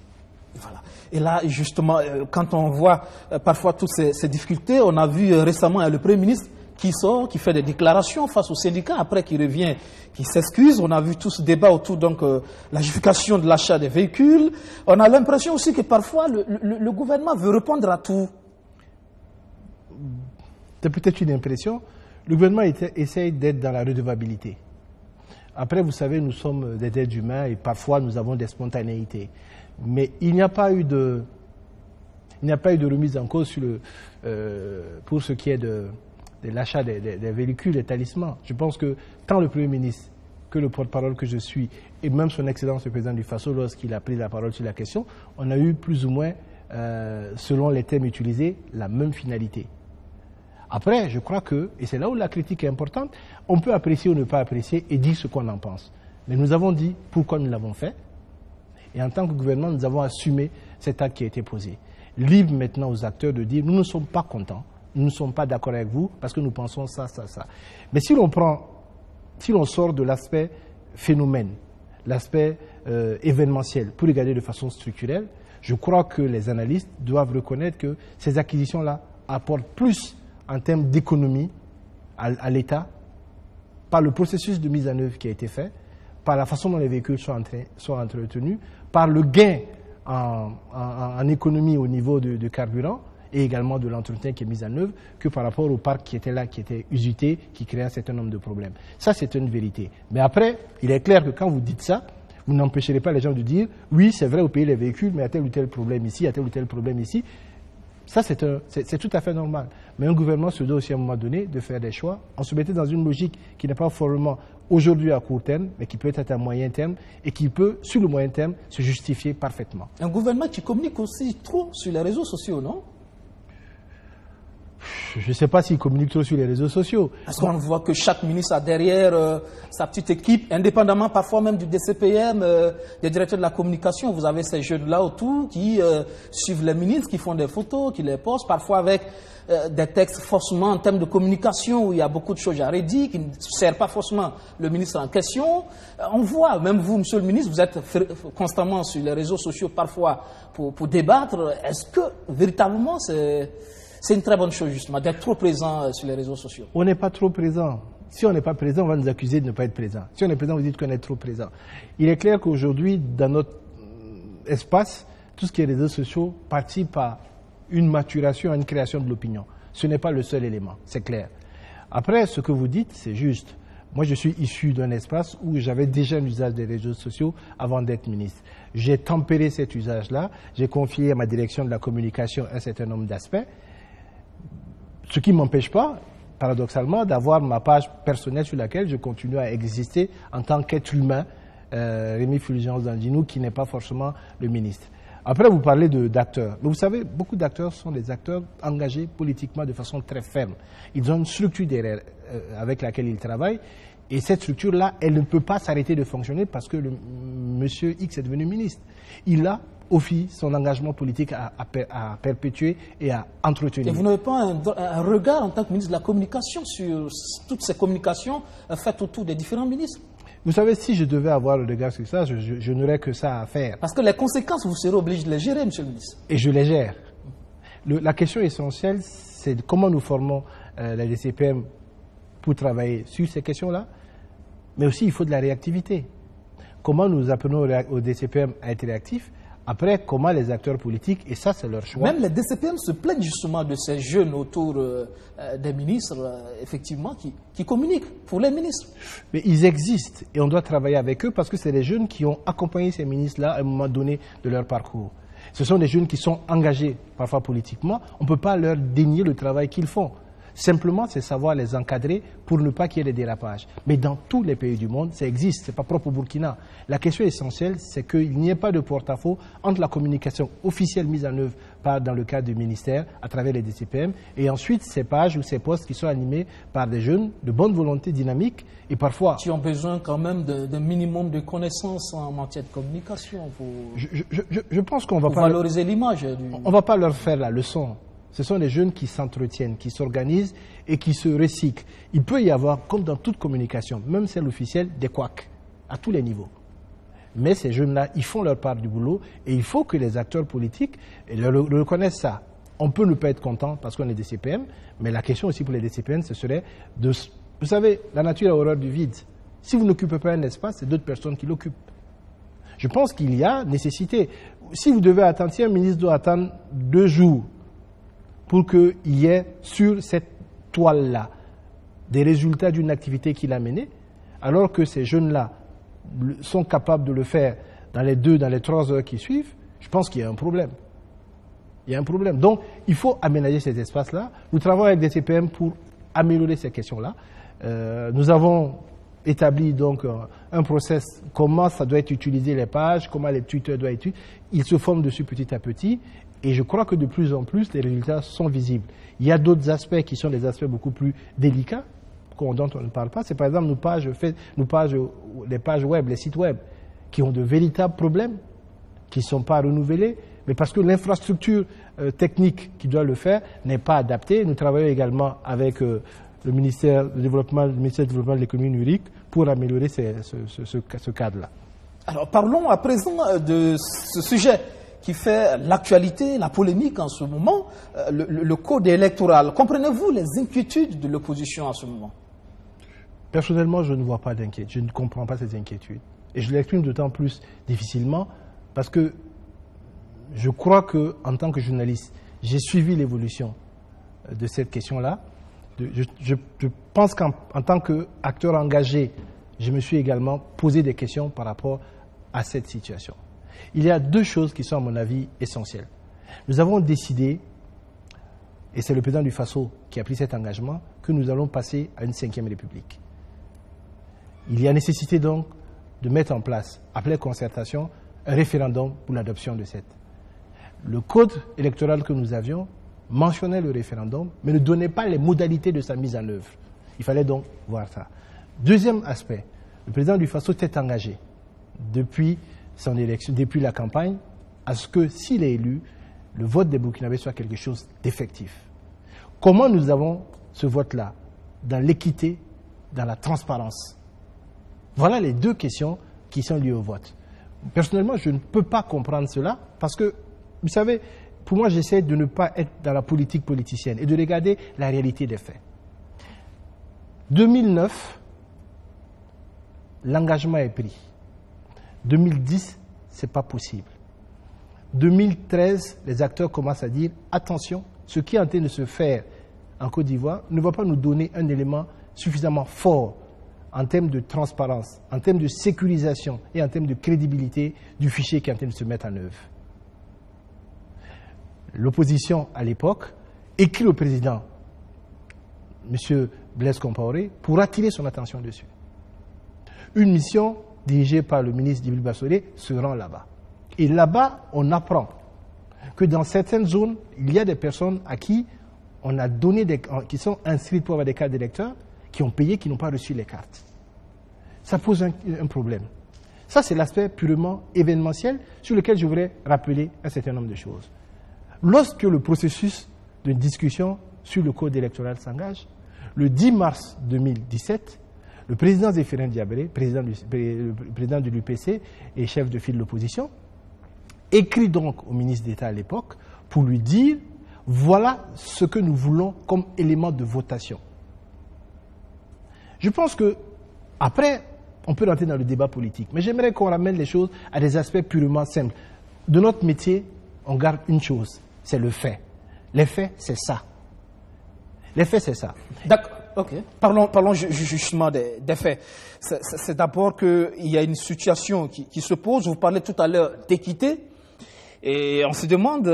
Voilà. Et là, justement, quand on voit parfois toutes ces difficultés, on a vu récemment le Premier ministre qui sort, qui fait des déclarations face aux syndicats, après qui revient, qui s'excuse. On a vu tout ce débat autour de la justification de l'achat des véhicules. On a l'impression aussi que parfois le gouvernement veut répondre à tout. C'est peut-être une impression. Le gouvernement essaye d'être dans la redevabilité. Après, vous savez, nous sommes des êtres humains et parfois nous avons des spontanéités. Mais il n'y a pas eu de remise en cause pour ce qui est de l'achat des véhicules, des talismans. Je pense que tant le Premier ministre que le porte-parole que je suis, et même son Excellence le Président du FASO, lorsqu'il a pris la parole sur la question, on a eu plus ou moins, selon les thèmes utilisés, la même finalité. Après, je crois que, et c'est là où la critique est importante, on peut apprécier ou ne pas apprécier et dire ce qu'on en pense. Mais nous avons dit pourquoi nous l'avons fait, et en tant que gouvernement, nous avons assumé cet acte qui a été posé. Libre maintenant aux acteurs de dire, nous ne sommes pas contents, nous ne sommes pas d'accord avec vous parce que nous pensons ça, ça, ça. Mais si l'on sort de l'aspect phénomène, l'aspect événementiel, pour regarder de façon structurelle, je crois que les analystes doivent reconnaître que ces acquisitions-là apportent plus en termes d'économie à l'État, par le processus de mise en œuvre qui a été fait, par la façon dont les véhicules sont entretenus, par le gain en économie au niveau de carburant, et également de l'entretien qui est mis en œuvre, que par rapport au parc qui était là, qui était usité, qui créait un certain nombre de problèmes. Ça, c'est une vérité. Mais après, il est clair que quand vous dites ça, vous n'empêcherez pas les gens de dire, oui, c'est vrai, au pays les véhicules, mais il y a tel ou tel problème ici, il y a tel ou tel problème ici. Ça, c'est tout à fait normal. Mais un gouvernement se doit aussi à un moment donné de faire des choix. On se mettait dans une logique qui n'est pas formellement aujourd'hui à court terme, mais qui peut être à moyen terme et qui peut, sur le moyen terme, se justifier parfaitement. Un gouvernement qui communique aussi trop sur les réseaux sociaux, non? Je ne sais pas s'il communique trop sur les réseaux sociaux. Parce qu'on voit que chaque ministre a derrière sa petite équipe, indépendamment parfois même du DCPM, des directeurs de la communication. Vous avez ces jeunes-là autour qui suivent les ministres, qui font des photos, qui les postent, parfois avec des textes forcément en termes de communication où il y a beaucoup de choses à redire, qui ne servent pas forcément le ministre en question. On voit, même vous, monsieur le ministre, vous êtes constamment sur les réseaux sociaux parfois pour débattre. Est-ce que véritablement c'est une très bonne chose, justement, d'être trop présent sur les réseaux sociaux? On n'est pas trop présent. Si on n'est pas présent, on va nous accuser de ne pas être présent. Si on est présent, vous dites qu'on est trop présent. Il est clair qu'aujourd'hui, dans notre espace, tout ce qui est réseaux sociaux participe à une maturation, à une création de l'opinion. Ce n'est pas le seul élément, c'est clair. Après, ce que vous dites, c'est juste. Moi, je suis issu d'un espace où j'avais déjà un usage des réseaux sociaux avant d'être ministre. J'ai tempéré cet usage-là. J'ai confié à ma direction de la communication un certain nombre d'aspects. Ce qui ne m'empêche pas, paradoxalement, d'avoir ma page personnelle sur laquelle je continue à exister en tant qu'être humain, Rémi Fulgence Dandinou, qui n'est pas forcément le ministre. Après, vous parlez d'acteurs. Mais vous savez, beaucoup d'acteurs sont des acteurs engagés politiquement de façon très ferme. Ils ont une structure derrière, avec laquelle ils travaillent. Et cette structure-là, elle ne peut pas s'arrêter de fonctionner parce que monsieur X est devenu ministre. Il a offre son engagement politique à perpétuer et à entretenir. Et vous n'avez pas un regard en tant que ministre de la Communication sur toutes ces communications faites autour des différents ministres? Vous savez, si je devais avoir le regard sur ça, je n'aurais que ça à faire. Parce que les conséquences, vous serez obligé de les gérer, monsieur le ministre. Et je les gère. La question essentielle, c'est comment nous formons la DCPM pour travailler sur ces questions-là, mais aussi il faut de la réactivité. Comment nous apprenons au DCPM à être réactifs? Après, comment les acteurs politiques, et ça c'est leur choix. Même les DCPM se plaignent justement de ces jeunes autour des ministres, effectivement, qui communiquent pour les ministres. Mais ils existent et on doit travailler avec eux parce que c'est les jeunes qui ont accompagné ces ministres-là à un moment donné de leur parcours. Ce sont des jeunes qui sont engagés, parfois politiquement. On ne peut pas leur dénier le travail qu'ils font. Simplement, c'est savoir les encadrer pour ne pas qu'il y ait des dérapages. Mais dans tous les pays du monde, ça existe, ce n'est pas propre au Burkina. La question essentielle, c'est qu'il n'y ait pas de porte-à-faux entre la communication officielle mise en œuvre dans le cadre du ministère, à travers les DCPM, et ensuite ces pages ou ces postes qui sont animés par des jeunes de bonne volonté dynamique et parfois... Qui ont besoin quand même d'un minimum de connaissances en matière de communication pour je pense qu'on va pas... valoriser l'image. On ne va pas leur faire la leçon. Ce sont des jeunes qui s'entretiennent, qui s'organisent et qui se recyclent. Il peut y avoir, comme dans toute communication, même celle officielle, des couacs, à tous les niveaux. Mais ces jeunes-là, ils font leur part du boulot et il faut que les acteurs politiques reconnaissent ça. On peut ne pas être content parce qu'on est des CPM, mais la question aussi pour les DCPM, ce serait de... Vous savez, la nature a horreur du vide. Si vous n'occupez pas un espace, c'est d'autres personnes qui l'occupent. Je pense qu'il y a nécessité. Si vous devez attendre, si un ministre doit attendre 2 jours pour qu'il y ait sur cette toile-là des résultats d'une activité qu'il a menée, alors que ces jeunes-là sont capables de le faire dans les 2, dans les 3 heures qui suivent, je pense qu'il y a un problème. Il y a un problème. Donc, il faut aménager ces espaces-là. Nous travaillons avec des CPM pour améliorer ces questions-là. Nous avons établi donc un process, comment ça doit être utilisé les pages, comment les tuteurs doivent être utilisés. Ils se forment dessus petit à petit. Et je crois que de plus en plus, les résultats sont visibles. Il y a d'autres aspects qui sont des aspects beaucoup plus délicats, dont on ne parle pas. C'est par exemple les pages web, les sites web, qui ont de véritables problèmes, qui ne sont pas renouvelés, mais parce que l'infrastructure technique qui doit le faire n'est pas adaptée. Nous travaillons également avec le ministère du Développement de l'économie numérique pour améliorer ce cadre-là. Alors parlons à présent de ce sujet qui fait l'actualité, la polémique en ce moment, le code électoral. Comprenez-vous les inquiétudes de l'opposition en ce moment? Personnellement, je ne vois pas d'inquiétude. Je ne comprends pas ces inquiétudes. Et je l'exprime d'autant plus difficilement parce que je crois qu'en tant que journaliste, j'ai suivi l'évolution de cette question-là. Je pense qu'en tant qu'acteur engagé, je me suis également posé des questions par rapport à cette situation. Il y a 2 choses qui sont, à mon avis, essentielles. Nous avons décidé et c'est le président du Faso qui a pris cet engagement, que nous allons passer à une 5e République. Il y a nécessité donc de mettre en place, après concertation, un référendum pour l'adoption de cette. Le code électoral que nous avions mentionnait le référendum, mais ne donnait pas les modalités de sa mise en œuvre. Il fallait donc voir ça. Deuxième aspect, le président du Faso s'est engagé depuis son élection, depuis la campagne, à ce que, s'il est élu, le vote des Burkinabés soit quelque chose d'effectif. Comment nous avons ce vote-là? Dans l'équité, dans la transparence. Voilà les deux questions qui sont liées au vote. Personnellement, je ne peux pas comprendre cela parce que, vous savez, pour moi, j'essaie de ne pas être dans la politique politicienne et de regarder la réalité des faits. 2009, l'engagement est pris. 2010, ce n'est pas possible. 2013, les acteurs commencent à dire attention, ce qui est en train de se faire en Côte d'Ivoire ne va pas nous donner un élément suffisamment fort en termes de transparence, en termes de sécurisation et en termes de crédibilité du fichier qui est en train de se mettre en œuvre. L'opposition à l'époque écrit au président, M. Blaise Compaoré, pour attirer son attention dessus. Une mission dirigée par le ministre Djibril Bassolé se rend là-bas. Et là-bas, on apprend que dans certaines zones, il y a des personnes à qui on a donné qui sont inscrites pour avoir des cartes d'électeurs, qui ont payé, qui n'ont pas reçu les cartes. Ça pose un problème. Ça, c'est l'aspect purement événementiel sur lequel je voudrais rappeler un certain nombre de choses. Lorsque le processus de discussion sur le code électoral s'engage, le 10 mars 2017, le président Zéphirin Diabré, président de l'UPC et chef de file de l'opposition, écrit donc au ministre d'État à l'époque pour lui dire « Voilà ce que nous voulons comme élément de votation ». Je pense que après, on peut rentrer dans le débat politique, mais j'aimerais qu'on ramène les choses à des aspects purement simples. De notre métier, on garde une chose, c'est le fait. Les faits, c'est ça. Les faits, c'est ça. D'accord, ok. Parlons justement des faits. C'est d'abord qu'il y a une situation qui se pose. Vous parlez tout à l'heure d'équité. Et on se demande,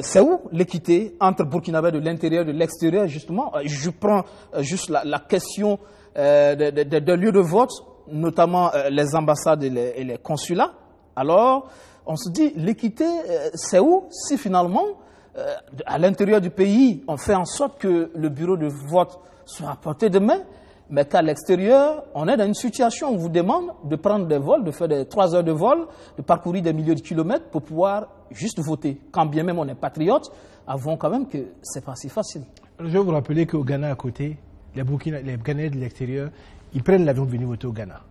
c'est où l'équité entre Burkinabés de l'intérieur et de l'extérieur, justement. Je prends juste la question des lieux de vote, notamment les ambassades et les consulats. Alors, on se dit, l'équité, c'est où si finalement, à l'intérieur du pays, on fait en sorte que le bureau de vote soit à portée de main, mais qu'à l'extérieur, on est dans une situation où on vous demande de prendre des vols, de faire des 3 heures de vol, de parcourir des milliers de kilomètres pour pouvoir juste voter. Quand bien même on est patriote, avouons quand même que c'est pas si facile. Je vais vous rappeler qu'au Ghana à côté, les Ghanais de l'extérieur, ils prennent l'avion pour venir voter au Ghana.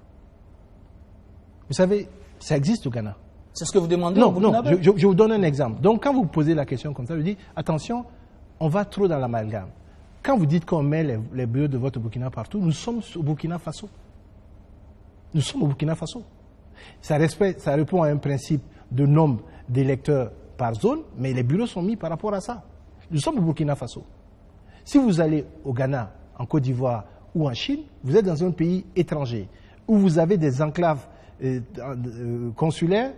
Vous savez, ça existe au Ghana. C'est ce que vous demandez non, au Burkinabé? Non, je vous donne un exemple. Donc quand vous posez la question comme ça, je dis, attention, on va trop dans l'amalgame. Quand vous dites qu'on met les bureaux de vote au Burkina partout, nous sommes au Burkina Faso. Nous sommes au Burkina Faso. Ça répond à un principe de nombre d'électeurs par zone, mais les bureaux sont mis par rapport à ça. Nous sommes au Burkina Faso. Si vous allez au Ghana, en Côte d'Ivoire ou en Chine, vous êtes dans un pays étranger où vous avez des enclaves consulaires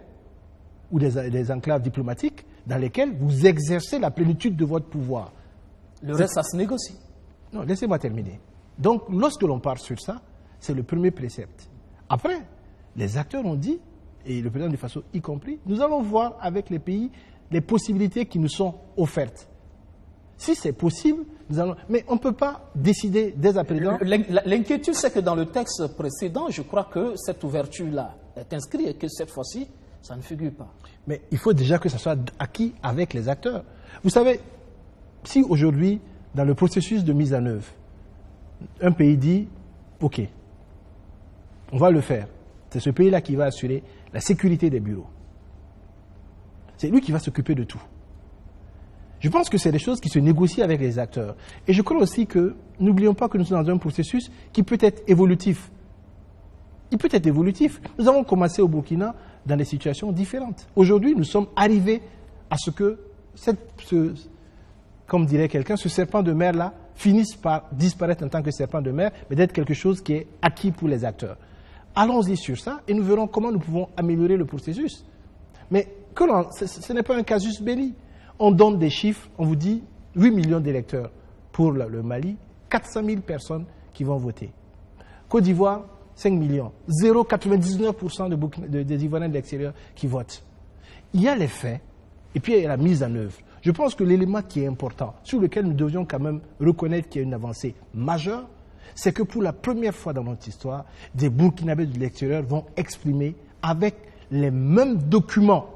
ou des enclaves diplomatiques dans lesquelles vous exercez la plénitude de votre pouvoir. Le reste, ça se négocie. Non, laissez-moi terminer. Donc, lorsque l'on part sur ça, c'est le premier précepte. Après, les acteurs ont dit, et le président du Faso y compris, nous allons voir avec les pays les possibilités qui nous sont offertes. Si c'est possible, nous allons... Mais on ne peut pas décider dès à présent... L'inquiétude, c'est que dans le texte précédent, je crois que cette ouverture-là est inscrite et que cette fois-ci, ça ne figure pas. Mais il faut déjà que ça soit acquis avec les acteurs. Vous savez, si aujourd'hui, dans le processus de mise en œuvre, un pays dit, OK, on va le faire, c'est ce pays-là qui va assurer la sécurité des bureaux. C'est lui qui va s'occuper de tout. Je pense que c'est des choses qui se négocient avec les acteurs. Et je crois aussi que, n'oublions pas que nous sommes dans un processus qui peut être évolutif. Il peut être évolutif. Nous avons commencé au Burkina dans des situations différentes. Aujourd'hui, nous sommes arrivés à ce que, comme dirait quelqu'un, ce serpent de mer-là finisse par disparaître en tant que serpent de mer, mais d'être quelque chose qui est acquis pour les acteurs. Allons-y sur ça et nous verrons comment nous pouvons améliorer le processus. Mais ce n'est pas un casus belli. On donne des chiffres, on vous dit 8 millions d'électeurs pour le Mali, 400 000 personnes qui vont voter. Côte d'Ivoire, 5 millions, 0,99% des Ivoiriens de l'extérieur qui votent. Il y a les faits, et puis il y a la mise en œuvre. Je pense que l'élément qui est important, sur lequel nous devions quand même reconnaître qu'il y a une avancée majeure, c'est que pour la première fois dans notre histoire, des Burkinabés de l'extérieur vont exprimer avec les mêmes documents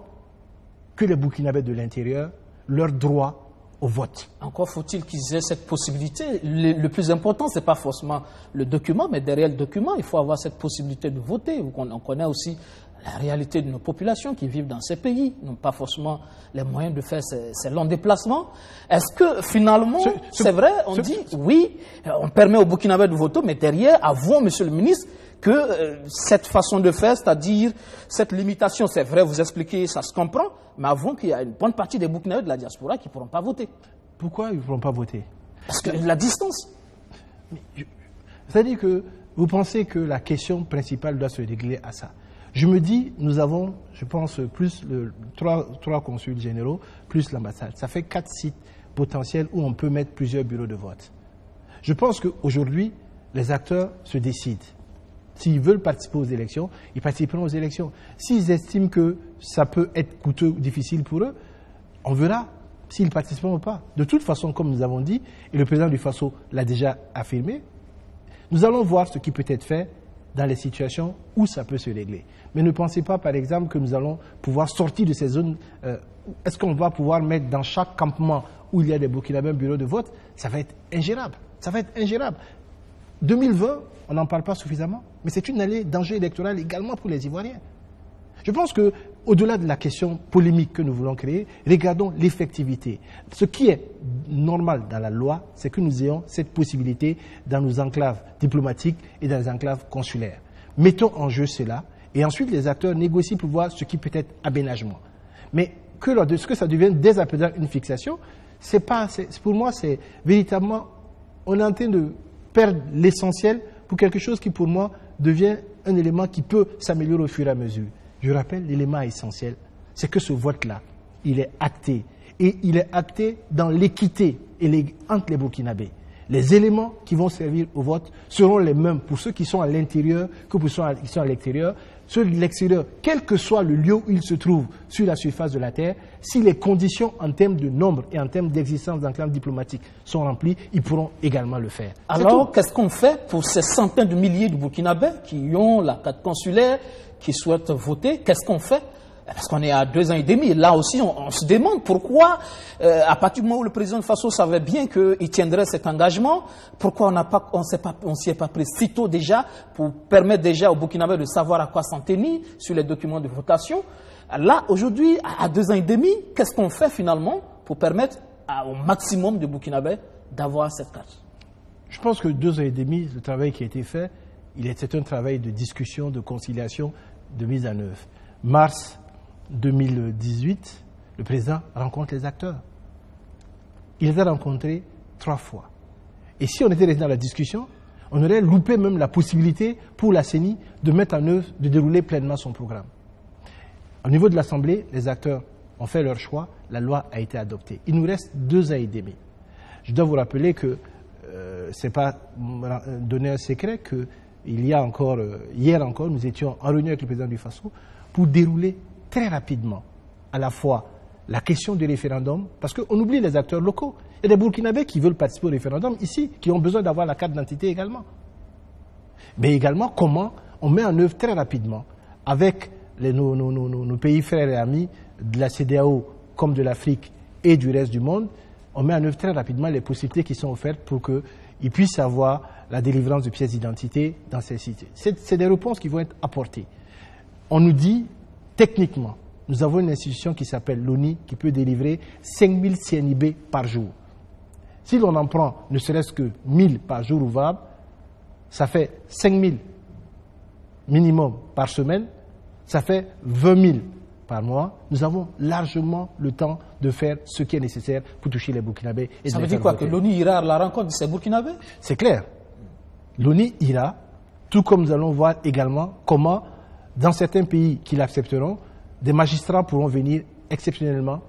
que les Burkinabés de l'intérieur leur droit au vote. Encore faut-il qu'ils aient cette possibilité. Le plus important, ce n'est pas forcément le document, mais derrière le document, il faut avoir cette possibilité de voter. On connaît aussi la réalité de nos populations qui vivent dans ces pays, n'ont pas forcément les moyens de faire ces longs déplacements. Est-ce que finalement, c'est vrai, on dit oui, on permet aux Burkinabés de voter, mais derrière, avouons, monsieur le ministre, que cette façon de faire, c'est-à-dire cette limitation, c'est vrai, vous expliquez, ça se comprend, mais avouons qu'il y a une bonne partie des Burkinabés de la diaspora qui ne pourront pas voter. Pourquoi ils ne pourront pas voter? Parce que la distance. C'est-à-dire que vous pensez que la question principale doit se régler à ça. Je me dis, nous avons, je pense, plus trois consuls généraux, plus l'ambassade. Ça fait 4 sites potentiels où on peut mettre plusieurs bureaux de vote. Je pense qu'aujourd'hui, les acteurs se décident. S'ils veulent participer aux élections, ils participeront aux élections. S'ils estiment que ça peut être coûteux ou difficile pour eux, on verra s'ils participeront ou pas. De toute façon, comme nous avons dit, et le président du Faso l'a déjà affirmé, nous allons voir ce qui peut être fait dans les situations où ça peut se régler. Mais ne pensez pas, par exemple, que nous allons pouvoir sortir de ces zones. Est-ce qu'on va pouvoir mettre dans chaque campement où il y a des Burkinabés un bureau de vote? Ça va être ingérable. Ça va être ingérable. 2020, on n'en parle pas suffisamment, mais c'est une année d'enjeu électoral également pour les Ivoiriens. Je pense qu'au-delà de la question polémique que nous voulons créer, regardons l'effectivité. Ce qui est normal dans la loi, c'est que nous ayons cette possibilité dans nos enclaves diplomatiques et dans les enclaves consulaires. Mettons en jeu cela, et ensuite les acteurs négocient pour voir ce qui peut être aménagement. Mais que ça devienne dès à présent une fixation, pour moi, c'est véritablement, on est en train de perdre l'essentiel pour quelque chose qui, pour moi, devient un élément qui peut s'améliorer au fur et à mesure. Je rappelle, l'élément essentiel, c'est que ce vote-là, il est acté. Et il est acté dans l'équité entre les Burkinabés. Les éléments qui vont servir au vote seront les mêmes pour ceux qui sont à l'intérieur que pour ceux qui sont à l'extérieur. Ceux de l'extérieur, quel que soit le lieu où ils se trouvent sur la surface de la Terre, si les conditions en termes de nombre et en termes d'existence d'enclaves diplomatiques sont remplies, ils pourront également le faire. Alors, qu'est-ce qu'on fait pour ces centaines de milliers de Burkinabés qui ont la carte consulaire, qui souhaitent voter? Qu'est-ce qu'on fait? Parce qu'on est à 2 ans et demi. Là aussi, on se demande pourquoi, à partir du moment où le président de Faso savait bien qu'il tiendrait cet engagement, pourquoi on s'y est pas pris si tôt déjà pour permettre déjà aux Burkinabés de savoir à quoi s'en tenir sur les documents de votation. Là, aujourd'hui, à 2 ans et demi, qu'est-ce qu'on fait finalement pour permettre au maximum de Burkinabés d'avoir cette carte? Je pense que 2 ans et demi, le travail qui a été fait, c'est un travail de discussion, de conciliation, de mise en œuvre. Mars 2018, le président rencontre les acteurs. Il les a rencontrés 3 fois. Et si on était resté dans la discussion, on aurait loupé même la possibilité pour la CENI de mettre en œuvre, de dérouler pleinement son programme. Au niveau de l'Assemblée, les acteurs ont fait leur choix, la loi a été adoptée. Il nous reste 2 ans et demi. Je dois vous rappeler que ce n'est pas donner un secret que hier encore, nous étions en réunion avec le président du Faso pour dérouler très rapidement à la fois la question du référendum, parce qu'on oublie les acteurs locaux. Il y a des Burkinabés qui veulent participer au référendum ici, qui ont besoin d'avoir la carte d'identité également. Mais également, comment on met en œuvre très rapidement, avec nos pays frères et amis de la CEDEAO comme de l'Afrique et du reste du monde, on met en œuvre très rapidement les possibilités qui sont offertes pour qu'ils puissent avoir la délivrance de pièces d'identité dans ces sites. C'est des réponses qui vont être apportées. On nous dit, techniquement, nous avons une institution qui s'appelle l'ONI qui peut délivrer 5000 CNIB par jour. Si l'on en prend ne serait-ce que 1000 par jour ouvrables, ça fait 5000 minimum par semaine, ça fait 20 000 par mois. Nous avons largement le temps de faire ce qui est nécessaire pour toucher les Burkinabés. Et ça veut dire quoi? Que l'ONU ira à la rencontre de ces Burkinabés? C'est clair. L'ONU ira, tout comme nous allons voir également comment, dans certains pays qui l'accepteront, des magistrats pourront venir exceptionnellement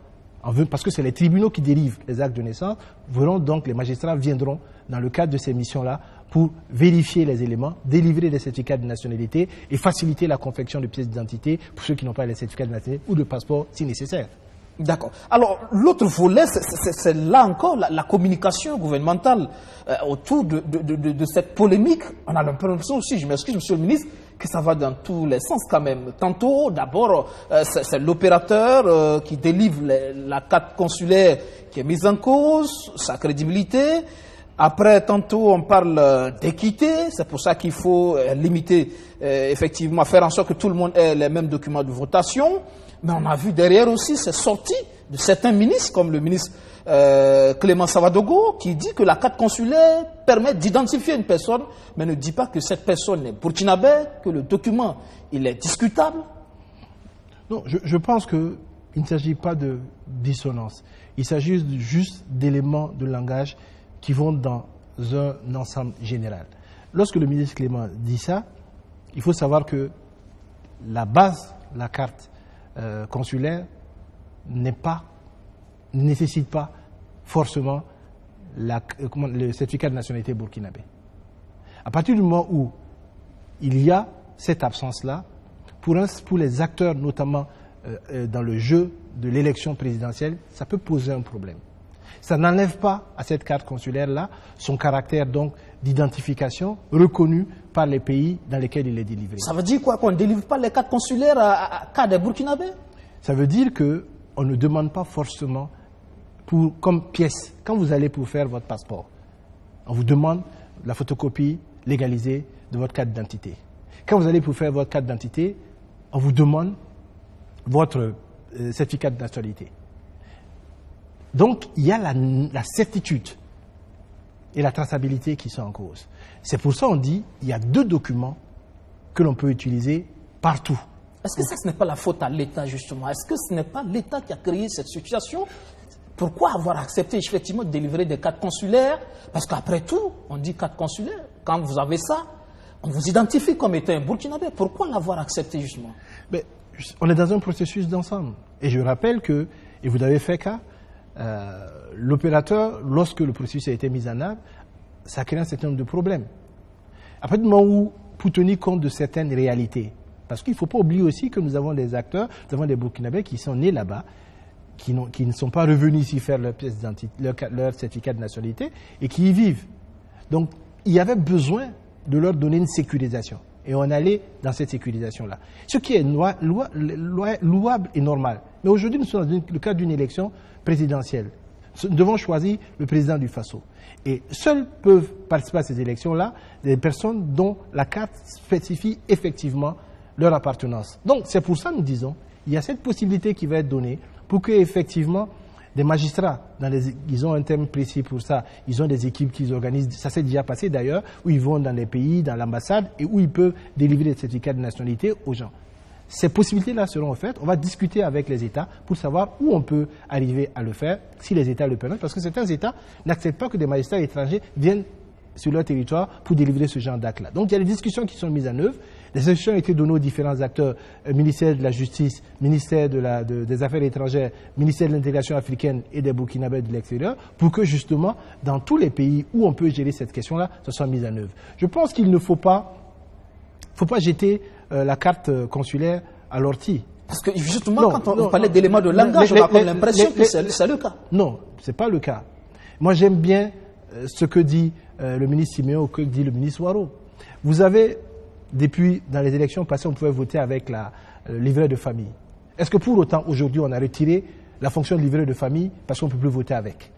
parce que c'est les tribunaux qui délivrent les actes de naissance, les magistrats viendront dans le cadre de ces missions-là pour vérifier les éléments, délivrer des certificats de nationalité et faciliter la confection de pièces d'identité pour ceux qui n'ont pas les certificats de nationalité ou de passeport si nécessaire. D'accord. Alors, l'autre volet, c'est là encore la communication gouvernementale autour de cette polémique. On a l'impression aussi, je m'excuse, monsieur le ministre, que ça va dans tous les sens quand même. Tantôt, d'abord, c'est l'opérateur qui délivre la carte consulaire qui est mise en cause, sa crédibilité. Après, tantôt, on parle d'équité. C'est pour ça qu'il faut limiter, effectivement, faire en sorte que tout le monde ait les mêmes documents de votation. Mais on a vu derrière aussi ces sorties de certains ministres, comme le ministre Clément Savadogo, qui dit que la carte consulaire permet d'identifier une personne, mais ne dit pas que cette personne est burkinabé, que le document il est discutable. Non, je pense qu'il ne s'agit pas de dissonance. Il s'agit juste d'éléments de langage qui vont dans un ensemble général. Lorsque le ministre Clément dit ça, il faut savoir que la base, la carte consulaire ne nécessite pas forcément le certificat de nationalité burkinabé. À partir du moment où il y a cette absence-là, pour les acteurs, notamment dans le jeu de l'élection présidentielle, ça peut poser un problème. Ça n'enlève pas à cette carte consulaire-là son caractère donc d'identification reconnu par les pays dans lesquels il est délivré. Ça veut dire quoi? Qu'on ne délivre pas les cartes consulaires à cas des Burkinabés? Ça veut dire qu'on ne demande pas forcément comme pièce. Quand vous allez pour faire votre passeport, on vous demande la photocopie légalisée de votre carte d'identité. Quand vous allez pour faire votre carte d'identité, on vous demande votre certificat de nationalité. Donc, il y a la certitude et la traçabilité qui sont en cause. C'est pour ça qu'on dit qu'il y a 2 documents que l'on peut utiliser partout. Est-ce que ça, ce n'est pas la faute à l'État, justement? Est-ce que ce n'est pas l'État qui a créé cette situation? Pourquoi avoir accepté, effectivement, de délivrer des cartes consulaires? Parce qu'après tout, on dit carte consulaire. Quand vous avez ça, on vous identifie comme étant un Burkinabé. Pourquoi l'avoir accepté, justement? Mais, on est dans un processus d'ensemble. Et je rappelle que, et vous avez fait cas, l'opérateur, lorsque le processus a été mis en œuvre, ça crée un certain nombre de problèmes. À partir du moment où, pour tenir compte de certaines réalités, parce qu'il ne faut pas oublier aussi que nous avons des acteurs, nous avons des Burkinabés qui sont nés là-bas, qui ne sont pas revenus ici faire leur pièce d'identité, leur certificat de nationalité, et qui y vivent. Donc, il y avait besoin de leur donner une sécurisation. Et on allait dans cette sécurisation-là. Ce qui est louable et normal. Mais aujourd'hui, nous sommes dans le cadre d'une élection présidentielle. Nous devons choisir le président du Faso. Et seuls peuvent participer à ces élections-là des personnes dont la carte spécifie effectivement leur appartenance. Donc, c'est pour ça que nous disons, il y a cette possibilité qui va être donnée pour que, effectivement, des magistrats, ils ont un terme précis pour ça, ils ont des équipes qu'ils organisent, ça s'est déjà passé d'ailleurs, où ils vont dans les pays, dans l'ambassade, et où ils peuvent délivrer des certificats de nationalité aux gens. Ces possibilités-là seront faites, on va discuter avec les États pour savoir où on peut arriver à le faire, si les États le permettent, parce que certains États n'acceptent pas que des magistrats étrangers viennent sur leur territoire pour délivrer ce genre d'actes-là. Donc il y a des discussions qui sont mises en œuvre. Les instructions ont été données aux différents acteurs, ministère de la Justice, ministère des Affaires étrangères, ministère de l'Intégration africaine et des Burkinabés de l'extérieur, pour que justement, dans tous les pays où on peut gérer cette question-là, ça soit mis en œuvre. Je pense qu'il ne faut pas jeter la carte consulaire à l'ortie. Parce que justement, quand on parlait d'éléments de langage, on a comme l'impression que c'est le cas. Non, ce n'est pas le cas. Moi, j'aime bien ce que dit le ministre Siméon ou que dit le ministre Waro. Vous avez, depuis, dans les élections passées, on pouvait voter avec le livret de famille. Est-ce que pour autant, aujourd'hui, on a retiré la fonction de livret de famille parce qu'on ne peut plus voter avec?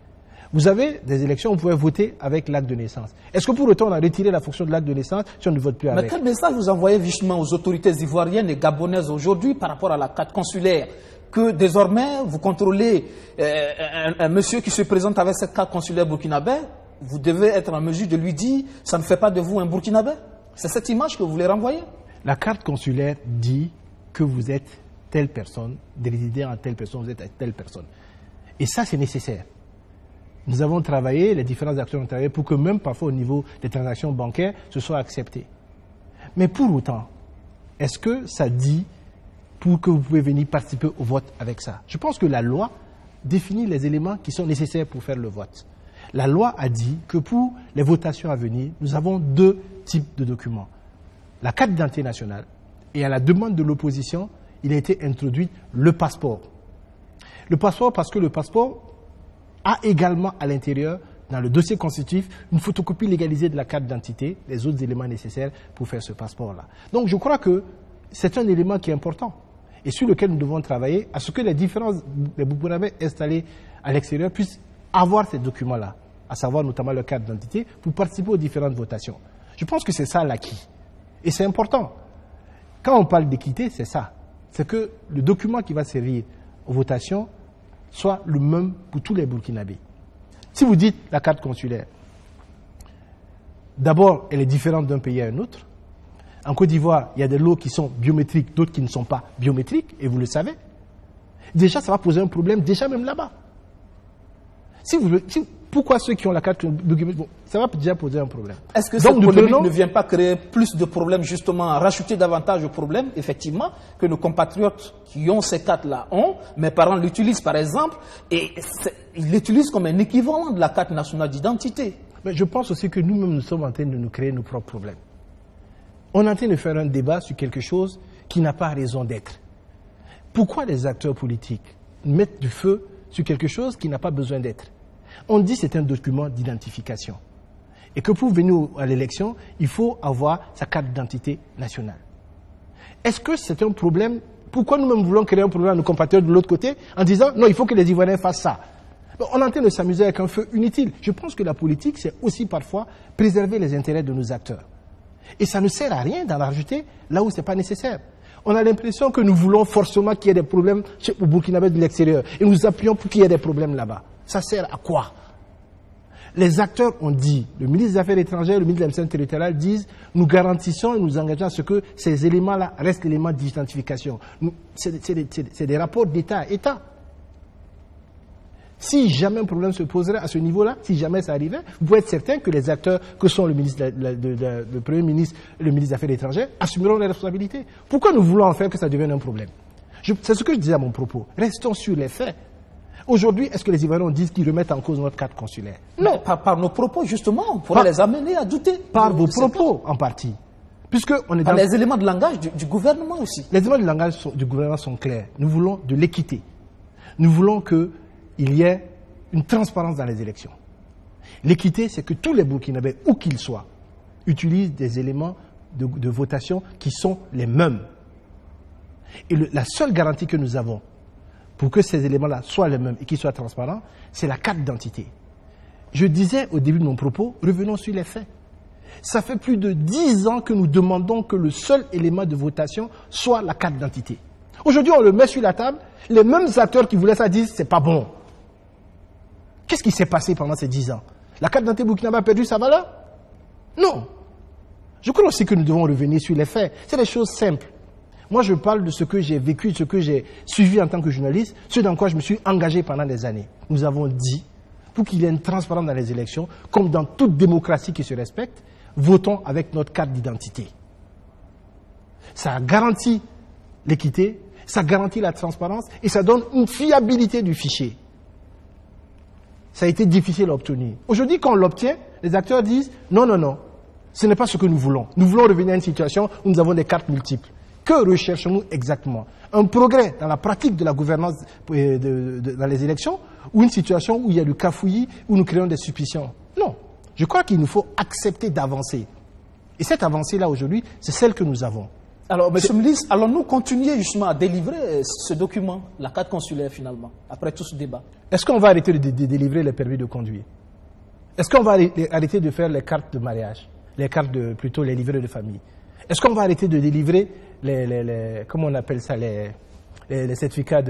Vous avez des élections où on pouvait voter avec l'acte de naissance. Est-ce que pour autant, on a retiré la fonction de l'acte de naissance si on ne vote plus avec? Mais quel message vous envoyez justement aux autorités ivoiriennes et gabonaises aujourd'hui par rapport à la carte consulaire? Que désormais, vous contrôlez un monsieur qui se présente avec cette carte consulaire burkinabé, vous devez être en mesure de lui dire « ça ne fait pas de vous un burkinabé ». C'est cette image que vous voulez renvoyer? La carte consulaire dit que vous êtes telle personne, de résider en telle personne, vous êtes telle personne. Et ça, c'est nécessaire. Nous avons travaillé, les différents acteurs ont travaillé pour que même parfois au niveau des transactions bancaires, ce soit accepté. Mais pour autant, est-ce que ça dit pour que vous pouvez venir participer au vote avec ça? Je pense que la loi définit les éléments qui sont nécessaires pour faire le vote. La loi a dit que pour les votations à venir, nous avons 2 types de documents. La carte d'identité nationale et à la demande de l'opposition, il a été introduit le passeport. Le passeport parce que le passeport a également à l'intérieur, dans le dossier constitutif, une photocopie légalisée de la carte d'identité, les autres éléments nécessaires pour faire ce passeport-là. Donc je crois que c'est un élément qui est important et sur lequel nous devons travailler à ce que les différents Burkinabés installés à l'extérieur puissent avoir ces documents-là, à savoir notamment leur carte d'identité, pour participer aux différentes votations. Je pense que c'est ça l'acquis. Et c'est important. Quand on parle d'équité, c'est ça. C'est que le document qui va servir aux votations soit le même pour tous les Burkinabés. Si vous dites la carte consulaire, d'abord, elle est différente d'un pays à un autre. En Côte d'Ivoire, il y a des lots qui sont biométriques, d'autres qui ne sont pas biométriques, et vous le savez. Déjà, ça va poser un problème, déjà même là-bas. Pourquoi ceux qui ont la carte biométrique, ça va déjà poser un problème. Est-ce que cette polémique ne vient pas créer plus de problèmes, justement, rajouter davantage de problèmes, effectivement, que nos compatriotes qui ont ces cartes-là ont, mes parents l'utilisent par exemple, et ils l'utilisent comme un équivalent de la carte nationale d'identité. Mais je pense aussi que nous-mêmes, nous sommes en train de nous créer nos propres problèmes. On est en train de faire un débat sur quelque chose qui n'a pas raison d'être. Pourquoi les acteurs politiques mettent du feu sur quelque chose qui n'a pas besoin d'être? On dit que c'est un document d'identification. Et que pour venir à l'élection, il faut avoir sa carte d'identité nationale. Est-ce que c'est un problème? Pourquoi nous-mêmes voulons créer un problème à nos compatriotes de l'autre côté en disant non, il faut que les Ivoiriens fassent ça? On est en train de s'amuser avec un feu inutile. Je pense que la politique, c'est aussi parfois préserver les intérêts de nos acteurs. Et ça ne sert à rien d'en rajouter là où ce n'est pas nécessaire. On a l'impression que nous voulons forcément qu'il y ait des problèmes au Burkinabé de l'extérieur. Et nous appuyons pour qu'il y ait des problèmes là-bas. Ça sert à quoi? Les acteurs ont dit, le ministre des Affaires étrangères, le ministre de l'administration territoriale disent, nous garantissons et nous engageons à ce que ces éléments-là restent éléments d'identification. C'est des rapports d'État à État. Si jamais un problème se poserait à ce niveau-là, si jamais ça arrivait, vous pouvez être certain que les acteurs, que sont le Premier ministre et le ministre des Affaires étrangères, assumeront les responsabilités. Pourquoi nous voulons en faire que ça devienne un problème? C'est ce que je disais à mon propos. Restons sur les faits. Aujourd'hui, est-ce que les Ivoiriens disent qu'ils remettent en cause notre carte consulaire? Non. Par nos propos, justement, on pourrait les amener à douter. Par vos propos, en partie. Puisque on est dans les éléments de langage du gouvernement aussi. Les éléments de langage du gouvernement sont clairs. Nous voulons de l'équité. Nous voulons qu'il y ait une transparence dans les élections. L'équité, c'est que tous les Burkinabés, où qu'ils soient, utilisent des éléments de votation qui sont les mêmes. Et la seule garantie que nous avons pour que ces éléments-là soient les mêmes et qu'ils soient transparents, c'est la carte d'identité. Je disais au début de mon propos, revenons sur les faits. Ça fait plus de 10 ans que nous demandons que le seul élément de votation soit la carte d'identité. Aujourd'hui, on le met sur la table. Les mêmes acteurs qui voulaient ça disent c'est pas bon. Qu'est-ce qui s'est passé pendant ces 10 ans? La carte d'identité burkinabé a perdu sa valeur? Non. Je crois aussi que nous devons revenir sur les faits. C'est des choses simples. Moi, je parle de ce que j'ai vécu, de ce que j'ai suivi en tant que journaliste, ce dans quoi je me suis engagé pendant des années. Nous avons dit, pour qu'il y ait une transparence dans les élections, comme dans toute démocratie qui se respecte, votons avec notre carte d'identité. Ça garantit l'équité, ça garantit la transparence et ça donne une fiabilité du fichier. Ça a été difficile à obtenir. Aujourd'hui, quand on l'obtient, les acteurs disent non, non, non, ce n'est pas ce que nous voulons. Nous voulons revenir à une situation où nous avons des cartes multiples. Que recherchons-nous exactement? Un progrès dans la pratique de la gouvernance dans les élections ou une situation où il y a du cafouillis, où nous créons des suspicions? Non. Je crois qu'il nous faut accepter d'avancer. Et cette avancée-là aujourd'hui, c'est celle que nous avons. Alors, monsieur le ministre, allons-nous continuer justement à délivrer ce document, la carte consulaire finalement, après tout ce débat? Est-ce qu'on va arrêter de délivrer les permis de conduire? Est-ce qu'on va arrêter de faire les cartes de mariage? Plutôt les livrets de famille? Est-ce qu'on va arrêter de délivrer comment on appelle ça, les certificats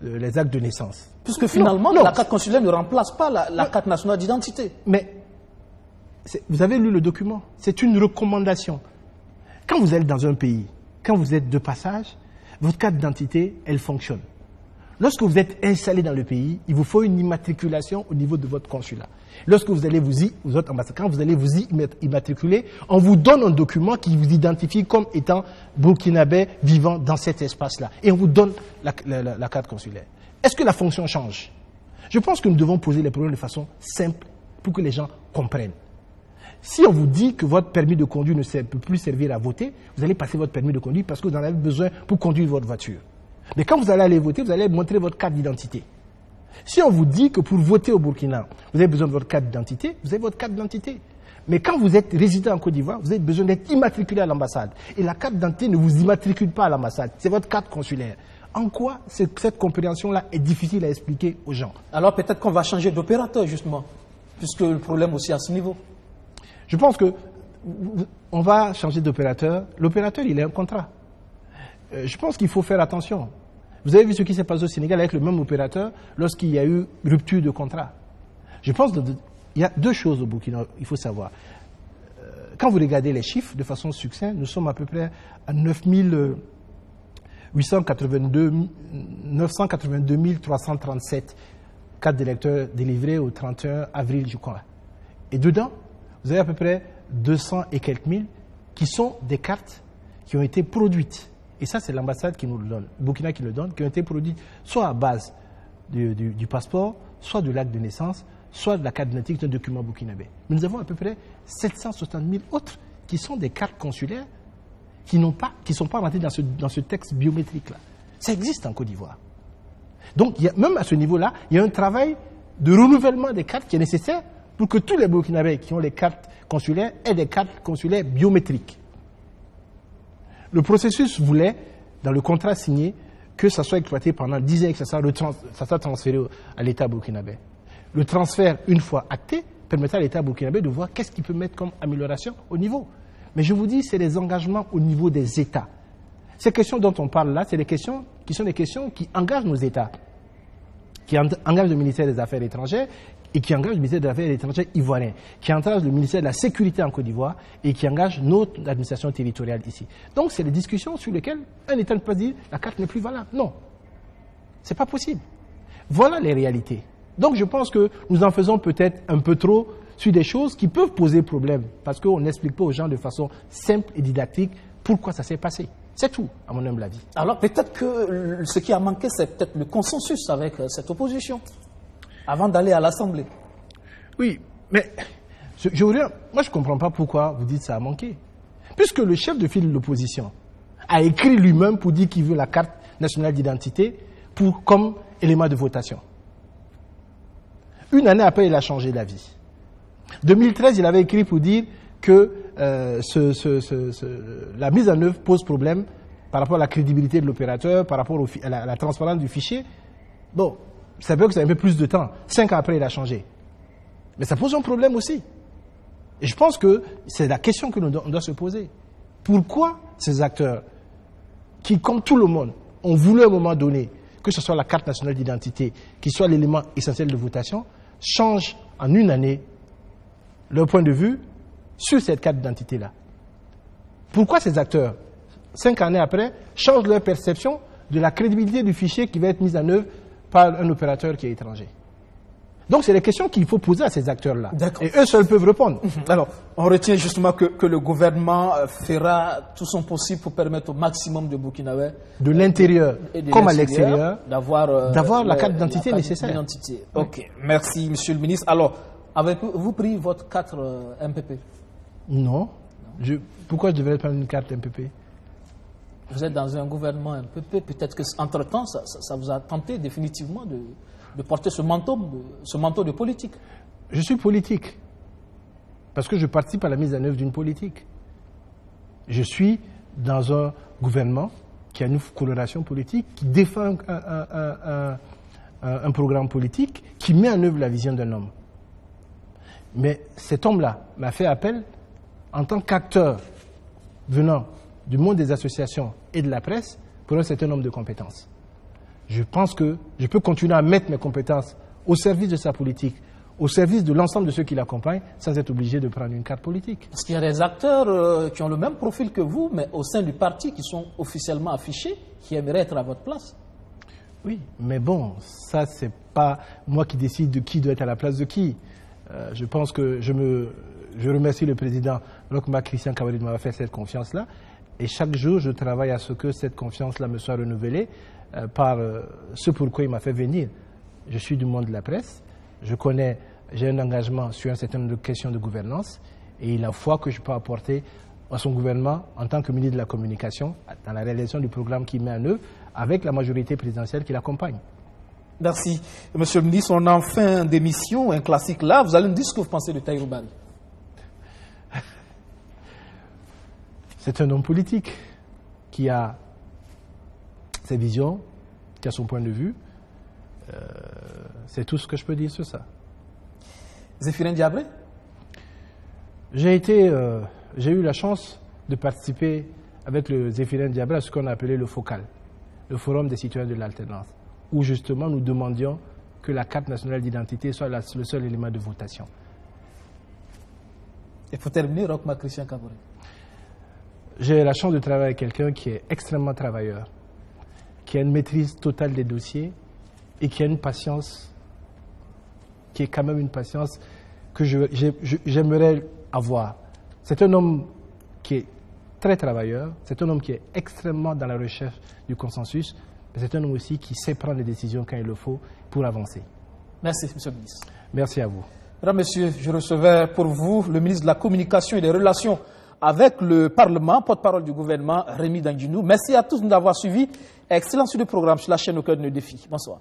les actes de naissance? Puisque finalement, non. La carte consulaire ne remplace pas la carte nationale d'identité. Mais, vous avez lu le document, c'est une recommandation. Quand vous êtes dans un pays, quand vous êtes de passage, votre carte d'identité, elle fonctionne. Lorsque vous êtes installé dans le pays, il vous faut une immatriculation au niveau de votre consulat. Lorsque vous allez quand vous allez vous y immatriculer, on vous donne un document qui vous identifie comme étant burkinabé vivant dans cet espace-là. Et on vous donne la carte consulaire. Est-ce que la fonction change? Je pense que nous devons poser les problèmes de façon simple pour que les gens comprennent. Si on vous dit que votre permis de conduire ne peut plus servir à voter, vous allez passer votre permis de conduire parce que vous en avez besoin pour conduire votre voiture. Mais quand vous allez aller voter, vous allez montrer votre carte d'identité. Si on vous dit que pour voter au Burkina, vous avez besoin de votre carte d'identité, vous avez votre carte d'identité. Mais quand vous êtes résident en Côte d'Ivoire, vous avez besoin d'être immatriculé à l'ambassade. Et la carte d'identité ne vous immatricule pas à l'ambassade, c'est votre carte consulaire. En quoi cette compréhension-là est difficile à expliquer aux gens? Alors peut-être qu'on va changer d'opérateur justement, puisque le problème aussi à ce niveau. Je pense que on va changer d'opérateur. L'opérateur, il a un contrat. Je pense qu'il faut faire attention. Vous avez vu ce qui s'est passé au Sénégal avec le même opérateur lorsqu'il y a eu rupture de contrat. Je pense qu'il y a deux choses au Burkina, il faut savoir. Quand vous regardez les chiffres de façon succincte, nous sommes à peu près à 982 337 cartes d'électeurs délivrées au 31 avril, je crois. Et dedans, vous avez à peu près 200 et quelques mille qui sont des cartes qui ont été produites. Et ça, c'est l'ambassade qui nous le donne, Burkina qui le donne, qui ont été produites soit à base du passeport, soit de l'acte de naissance, soit de la carte d'identité d'un document burkinabé. Mais nous avons à peu près 760 000 autres qui sont des cartes consulaires qui ne sont pas rentrées dans ce texte biométrique-là. Ça existe en Côte d'Ivoire. Donc, même à ce niveau-là, il y a un travail de renouvellement des cartes qui est nécessaire pour que tous les Burkinabés qui ont les cartes consulaires aient des cartes consulaires biométriques. Le processus voulait, dans le contrat signé, que ça soit exploité pendant 10 ans et que ça soit transféré à l'État burkinabé. Le transfert, une fois acté, permettra à l'État burkinabé de voir qu'est-ce qu'il peut mettre comme amélioration au niveau. Mais je vous dis, c'est des engagements au niveau des États. Ces questions dont on parle là, c'est des questions qui sont des questions qui engagent nos États, qui engagent le ministère des Affaires étrangères et qui engagent le ministère des Affaires étrangères ivoirien, qui engagent le ministère de la Sécurité en Côte d'Ivoire et qui engagent notre administration territoriale ici. Donc, c'est des discussions sur lesquelles un État ne peut pas dire la carte n'est plus valable. Non, c'est pas possible. Voilà les réalités. Donc, je pense que nous en faisons peut-être un peu trop sur des choses qui peuvent poser problème parce qu'on n'explique pas aux gens de façon simple et didactique pourquoi ça s'est passé. C'est tout, à mon humble avis. Alors peut-être que ce qui a manqué, c'est peut-être le consensus avec cette opposition, avant d'aller à l'Assemblée. Oui, mais moi je ne comprends pas pourquoi vous dites que ça a manqué. Puisque le chef de file de l'opposition a écrit lui-même pour dire qu'il veut la carte nationale d'identité comme élément de votation. Une année après, il a changé d'avis. 2013, il avait écrit pour dire que la mise en œuvre pose problème par rapport à la crédibilité de l'opérateur, par rapport à la transparence du fichier. Bon, ça veut dire que ça a un peu plus de temps. 5 ans après, il a changé. Mais ça pose un problème aussi. Et je pense que c'est la question que on doit se poser. Pourquoi ces acteurs qui, comme tout le monde, ont voulu à un moment donné que ce soit la carte nationale d'identité, qui soit l'élément essentiel de votation, changent en une année leur point de vue sur cette carte d'identité-là? Pourquoi ces acteurs, 5 années après, changent leur perception de la crédibilité du fichier qui va être mis en œuvre par un opérateur qui est étranger? Donc, c'est des questions qu'il faut poser à ces acteurs-là. Et eux seuls peuvent répondre. Alors, on retient justement que le gouvernement fera tout son possible pour permettre au maximum de Burkinabés, de l'intérieur comme à l'extérieur, d'avoir la carte d'identité nécessaire. Ok, merci Monsieur le ministre. Alors, avez-vous pris votre carte MPP? Non. Pourquoi je devrais prendre une carte MPP? Vous êtes dans un gouvernement MPP, peut-être qu'entre-temps, ça vous a tenté définitivement de porter ce manteau de politique. Je suis politique, parce que je participe à la mise en œuvre d'une politique. Je suis dans un gouvernement qui a une coloration politique, qui défend un programme politique, qui met en œuvre la vision d'un homme. Mais cet homme-là m'a fait appel en tant qu'acteur venant du monde des associations et de la presse pour un certain nombre de compétences. Je pense que je peux continuer à mettre mes compétences au service de sa politique, au service de l'ensemble de ceux qui l'accompagnent, sans être obligé de prendre une carte politique. Parce qu'il y a des acteurs qui ont le même profil que vous, mais au sein du parti, qui sont officiellement affichés, qui aimeraient être à votre place. Oui, mais bon, ça, c'est pas moi qui décide de qui doit être à la place de qui. Je pense que je remercie le président Roch-Marc Christian Kabore de m'avoir fait cette confiance-là. Et chaque jour, je travaille à ce que cette confiance-là me soit renouvelée par ce pourquoi il m'a fait venir je suis du monde de la presse, j'ai un engagement sur un certain nombre de questions de gouvernance et la foi que je peux apporter à son gouvernement en tant que ministre de la Communication dans la réalisation du programme qu'il met en œuvre avec la majorité présidentielle qui l'accompagne. Merci. Monsieur le ministre, on a en fin d'émission un classique là. Vous allez nous dire ce que vous pensez de Tahirou Barry. C'est un homme politique qui a ses visions, qui a son point de vue. C'est tout ce que je peux dire sur ça. Zéphirin Diabré? J'ai eu la chance de participer avec le Zéphirin Diabré à ce qu'on a appelé le FOCAL, le Forum des citoyens de l'alternance, où justement nous demandions que la carte nationale d'identité soit le seul élément de votation. Et pour terminer, Rochma Christian Kaboré. J'ai la chance de travailler avec quelqu'un qui est extrêmement travailleur, qui a une maîtrise totale des dossiers et qui a une patience, qui est quand même une patience que j'aimerais avoir. C'est un homme qui est très travailleur, c'est un homme qui est extrêmement dans la recherche du consensus, mais c'est un homme aussi qui sait prendre des décisions quand il le faut pour avancer. Merci, monsieur le ministre. Merci à vous. Mesdames, Messieurs, je recevais pour vous le ministre de la Communication et des Relations avec le Parlement, porte-parole du gouvernement, Rémi Danginou. Merci à tous de nous avoir suivis. Excellent sur le programme sur la chaîne Au cœur de nos défis. Bonsoir.